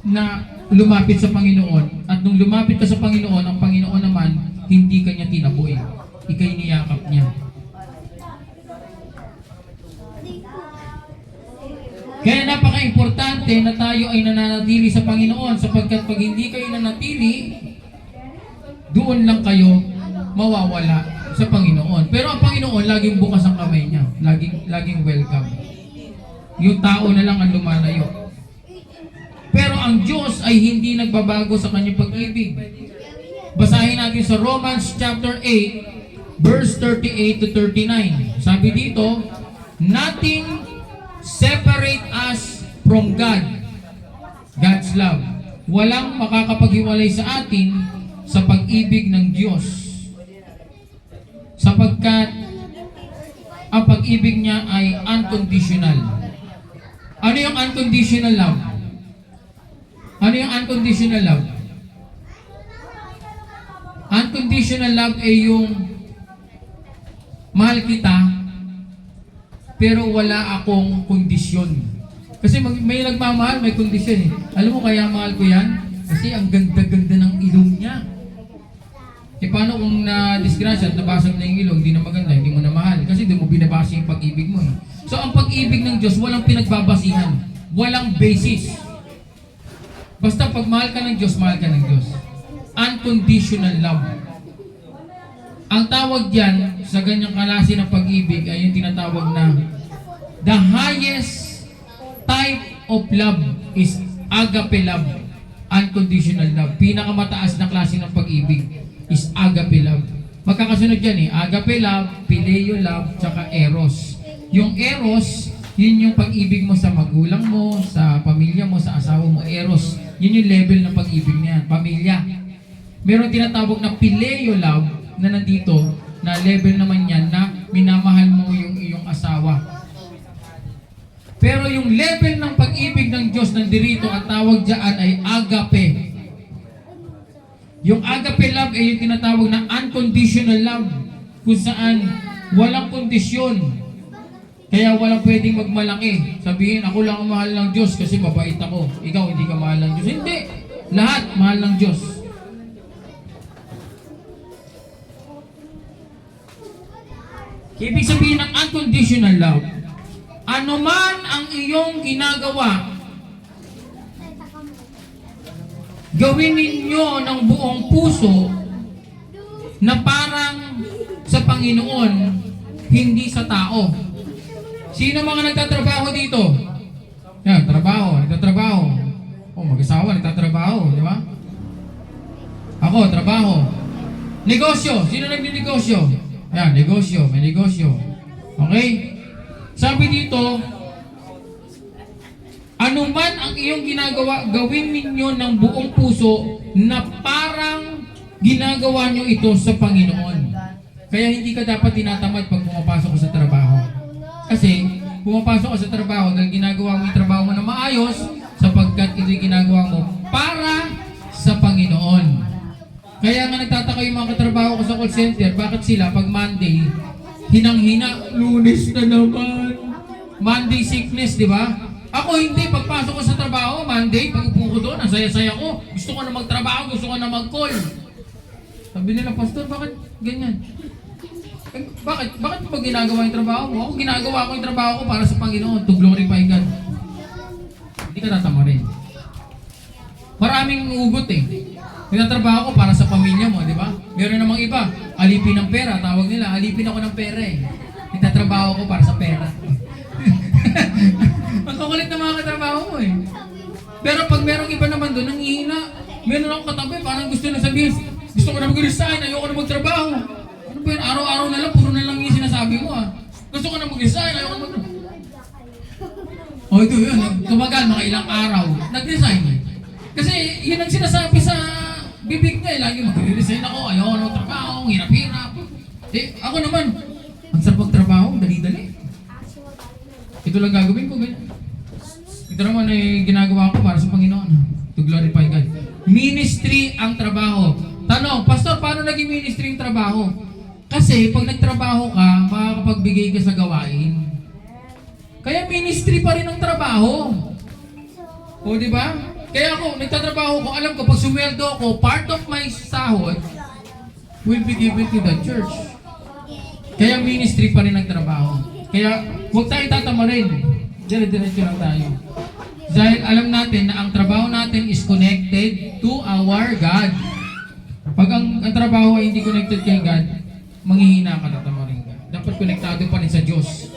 na lumapit sa Panginoon. At nung lumapit ka sa Panginoon, ang Panginoon naman, hindi ka niya tinaboy. Ika'y niyakap niya. Kaya napaka-importante na tayo ay nananatili sa Panginoon sapagkat pag hindi kayo nanatili, doon lang kayo mawawala sa Panginoon. Pero ang Panginoon, laging bukas ang kamay niya. Laging welcome. Yung tao na lang ang lumalayo. Pero ang Diyos ay hindi nagbabago sa kanyang pag-ibig. Basahin natin sa Romans chapter 8, verse 38 to 39. Sabi dito, nothing separate us from God. God's love. Walang makakapaghiwalay sa atin sa pag-ibig ng Diyos. Sapagkat ang pag-ibig niya ay unconditional. Ano yung unconditional love? Ano yung unconditional love? Unconditional love ay yung mahal kita pero wala akong kondisyon. Kasi may nagmamahal, may kondisyon eh. Alam mo kaya mahal ko yan? Kasi ang ganda-ganda ng ilong niya. E paano kung na-disgrasya at nabasag na yung ilong, hindi na maganda, hindi mo na mahal. Kasi hindi mo binabasa yung pag-ibig mo eh. So ang pag-ibig ng Diyos, walang pinagbabasihan. Walang basis. Basta pag mahal ka ng Diyos, mahal ka ng Diyos. Unconditional love. Ang tawag diyan sa ganyang klase ng pag-ibig ay yung tinatawag na the highest type of love is agape love. Unconditional love. Pinakamataas na klase ng pag-ibig is agape love. Magkakasunod yan eh. Agape love, phileo love, tsaka eros. Yung eros, yun yung pag-ibig mo sa magulang mo, sa pamilya mo, sa asawa mo. Eros. Yun yung level ng pag-ibig niya. Pamilya. Meron tinatawag na phileo love na nandito, na level naman yan na minamahal mo yung iyong asawa. Pero yung level ng pag-ibig ng Diyos nandirito, ang tawag dyan ay agape. Yung agape love ay yung tinatawag na unconditional love, kung saan walang kondisyon. Kaya walang pwedeng magmalaki. Sabihin, ako lang ang mahal ng Diyos kasi mabait ako. Ikaw hindi ka mahal ng Diyos. Hindi. Lahat mahal ng Diyos. Ibig sabihin ng unconditional love, ano man ang iyong ginagawa, gawin ninyo ng buong puso na parang sa Panginoon, hindi sa tao. Sino mga nagtatrabaho dito? Yan, nagtatrabaho. O, mag-asawa, nagtatrabaho, di ba? Ako, trabaho. Negosyo, sino nagninegosyo? Yan, negosyo, may negosyo. Okay? Sabi dito, ano man ang iyong ginagawa, gawin ninyo ng buong puso na parang ginagawa nyo ito sa Panginoon. Kaya hindi ka dapat tinatamad pag pumapasok ka sa trabaho. Kasi, pumapasok ka sa trabaho dahil ginagawa mo yung trabaho mo na maayos sapagkat ito'y ginagawa mo para sa Panginoon. Kaya nga nagtataka yung mga katrabaho ko sa call center, bakit sila pag Monday, hinang-hina, Lunes na naman. Monday sickness, di ba? Ako hindi, pagpasok ko sa trabaho, Monday, pag upo ko doon, ang saya-saya ko. Gusto ko na magtrabaho, gusto ko na mag-call. Sabi nila, Pastor, bakit ganyan? Eh, bakit mo ba ginagawa yung trabaho mo? Ako ginagawa ko yung trabaho ko para sa Panginoon, to glorify God. Hindi ka tatama rin. Maraming ugot eh. Nagtatrabaho ko para sa pamilya mo, di ba? Meron namang iba, alipin ng pera, tawag nila, alipin ako ng pera eh. Nagtatrabaho ko para sa pera. Ang kukulit na mga katrabaho mo eh. Pero pag merong iba naman doon, nangihina. Meron ako katabi, parang gusto na sabihin, gusto ko na mag-resign, ayoko na magtrabaho. Ano ba yun? Araw-araw na lang, puro na lang yung sinasabi mo ah. Gusto ko na mag-resign, ayoko na magtrabaho. O ito yun, tumagal mga ilang araw, nag-resign. Kasi yun ang sinasabi sa bibig niya, lagi mag-resign ako, ayoko na magtrabaho, hirap-hirap. Eh, ako naman, ang sarap magtrabaho, dali-dali. Ito lang gagawin ko, ganyan. Ito naman ay ginagawa ko para sa Panginoon. To glorify God. Ministry ang trabaho. Tanong, Pastor, paano naging ministry ang trabaho? Kasi pag nagtrabaho ka, makakapagbigay ka sa gawain. Kaya ministry pa rin ang trabaho. O, di ba? Kaya ako, nagtatrabaho ko, alam ko, pag sumweldo ko, part of my sahod will be given to the church. Kaya ministry pa rin ang trabaho. Kaya huwag tayo tatamarin. Dire-diretso lang tayo. Dahil alam natin na ang trabaho natin is connected to our God. Pag ang trabaho ay hindi connected kay God, manghihina ka, tatamarin ka. Dapat konektado pa rin sa Diyos.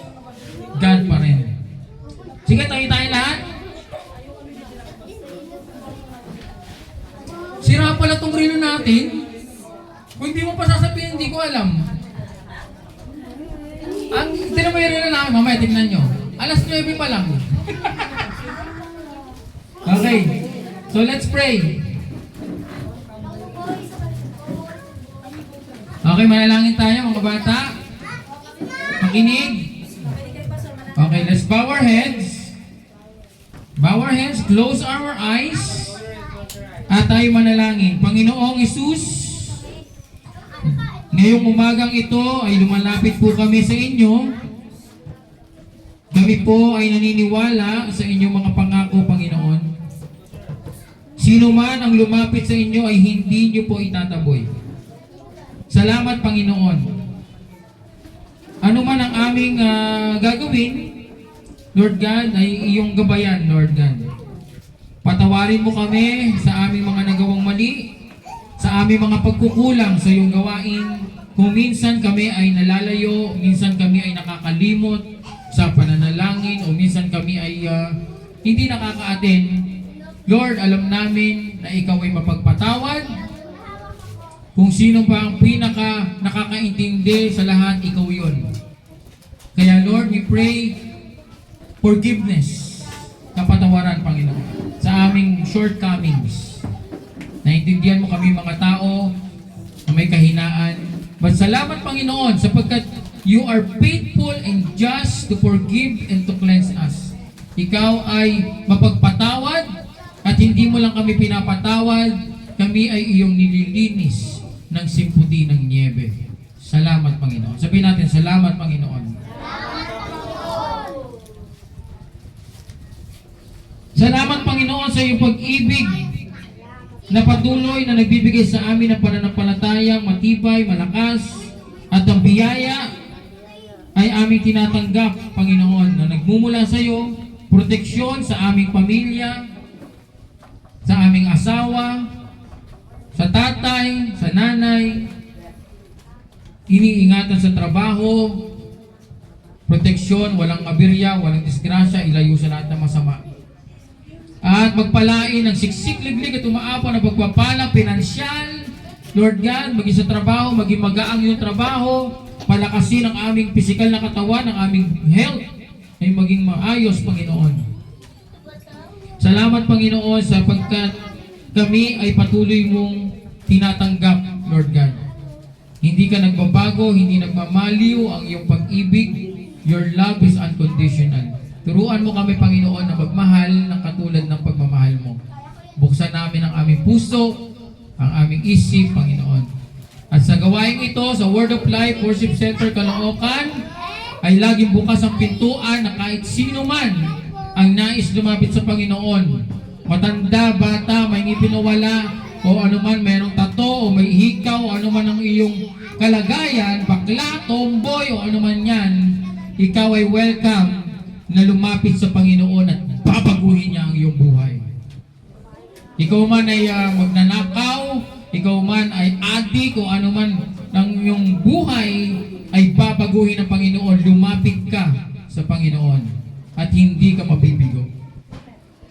God pa rin. Sige, tayo lahat. Sira pala itong relo natin. Kung hindi mo pa sasabihin, hindi ko alam. Ang tinamayari na namin, mamaya tignan nyo. Alas 9 pa lang. Okay, so let's pray. Okay, manalangin tayo mga bata. Makinig. Okay, let's bow our heads. Bow our heads, close our eyes. At tayo manalangin. Panginoong Hesus, ngayong umagang ito ay lumalapit po kami sa inyo. Kami po ay naniniwala sa inyong mga pangako, Panginoon. Sino man ang lumapit sa inyo ay hindi nyo po itataboy. Salamat, Panginoon. Ano man ang aming gagawin, Lord God, ay iyong gabayan, Lord God. Patawarin mo kami sa aming mga nagawang mali, sa aming mga pagkukulang sa iyong gawain. Kung minsan kami ay nalalayo, minsan kami ay nakakalimot sa pananalangin, o minsan kami ay hindi nakaka-attend. Lord, alam namin na ikaw ay mapagpatawad. Kung sino pa ang pinaka nakakaintindi sa lahat, ikaw yun. Kaya Lord, we pray forgiveness, kapatawaran, Panginoon, sa aming shortcomings. Naintindihan mo kami mga tao na may kahinaan. But salamat, Panginoon, sapagkat you are faithful and just to forgive and to cleanse us. Ikaw ay mapagpatawad at hindi mo lang kami pinapatawad, kami ay iyong nililinis ng simpudi ng niebe. Salamat, Panginoon. Sabihin natin, salamat, Panginoon. Salamat, Panginoon, sa iyong pag-ibig na patuloy na nagbibigay sa amin ng pananampalatayang matibay, malakas, at ang biyaya ay aming tinatanggap, Panginoon, na nagmumula sa iyo, proteksyon sa aming pamilya, sa aming asawa, sa tatay, sa nanay, iniingatan sa trabaho, proteksyon, walang abirya, walang disgrasya, ilayo sa lahat ng masama. At magpalain ng siksik, liglig at umaapaw na pagpapala, pinansyal, Lord God, maging sa trabaho, maging magaang yung trabaho, palakasin ang aming pisikal na katawan, ang aming health, ay maging maayos, Panginoon. Salamat, Panginoon, sapagkat kami ay patuloy mong tinatanggap, Lord God. Hindi ka nagbabago, hindi nagmamaliw ang iyong pag-ibig. Your love is unconditional. Turuan mo kami, Panginoon, na magmahal ng katulad ng pagmamahal mo. Buksan namin ang aming puso, ang aming isip, Panginoon. At sa gawain ito, sa Word of Life Worship Center Caloocan, ay laging bukas ang pintuan na kahit sino man ang nais lumapit sa Panginoon. Matanda, bata, may ngipinawala, o anuman mayroong tato, o may hikaw, o anuman ang iyong kalagayan, bakla, tomboy, o anuman yan, ikaw ay welcome na lumapit sa Panginoon at babaguhin niya ang iyong buhay. Ikaw man ay magnanakaw, ikaw man ay adik, o anuman ng iyong buhay ay babaguhin ng Panginoon. Lumapit ka sa Panginoon. at hindi ka mabibigo.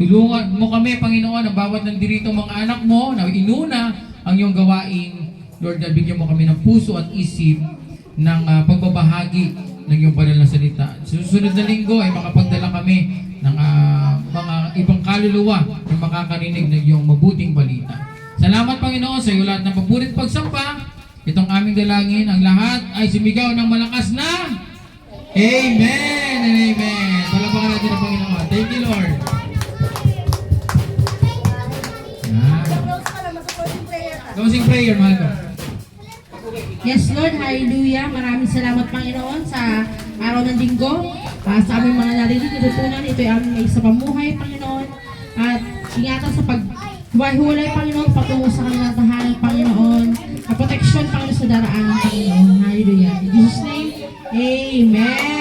Tulungan mo kami, Panginoon, ang bawat nandirito mga anak mo na inuna ang iyong gawain. Lord, bigyan mo kami ng puso at isip ng pagbabahagi ng iyong banal na salita. Susunod na linggo ay makapagdala kami ng mga ibang kaluluwa na makakarinig ng iyong mabuting balita. Salamat, Panginoon, sa iyo lahat ng paburit pagsampa. Itong aming dalangin, ang lahat ay sumigaw ng malakas na Amen and Amen. Palapakan natin ang Panginoon. Thank you, Lord. Close ka lang, mag-closing prayer ka. Closing prayer, mahal ko. Yes, Lord. Hallelujah. Maraming salamat, Panginoon, sa araw ng linggo. Sa aming mga narito, tututunan, ito ay aming may isa pamuhay, Panginoon. At ingatan sa paghuhulay, Panginoon, patungo sa kanilang tahanan, Panginoon. At protection, Panginoon, sa daraan ng Panginoon. Hallelujah. In Jesus' name, Amen.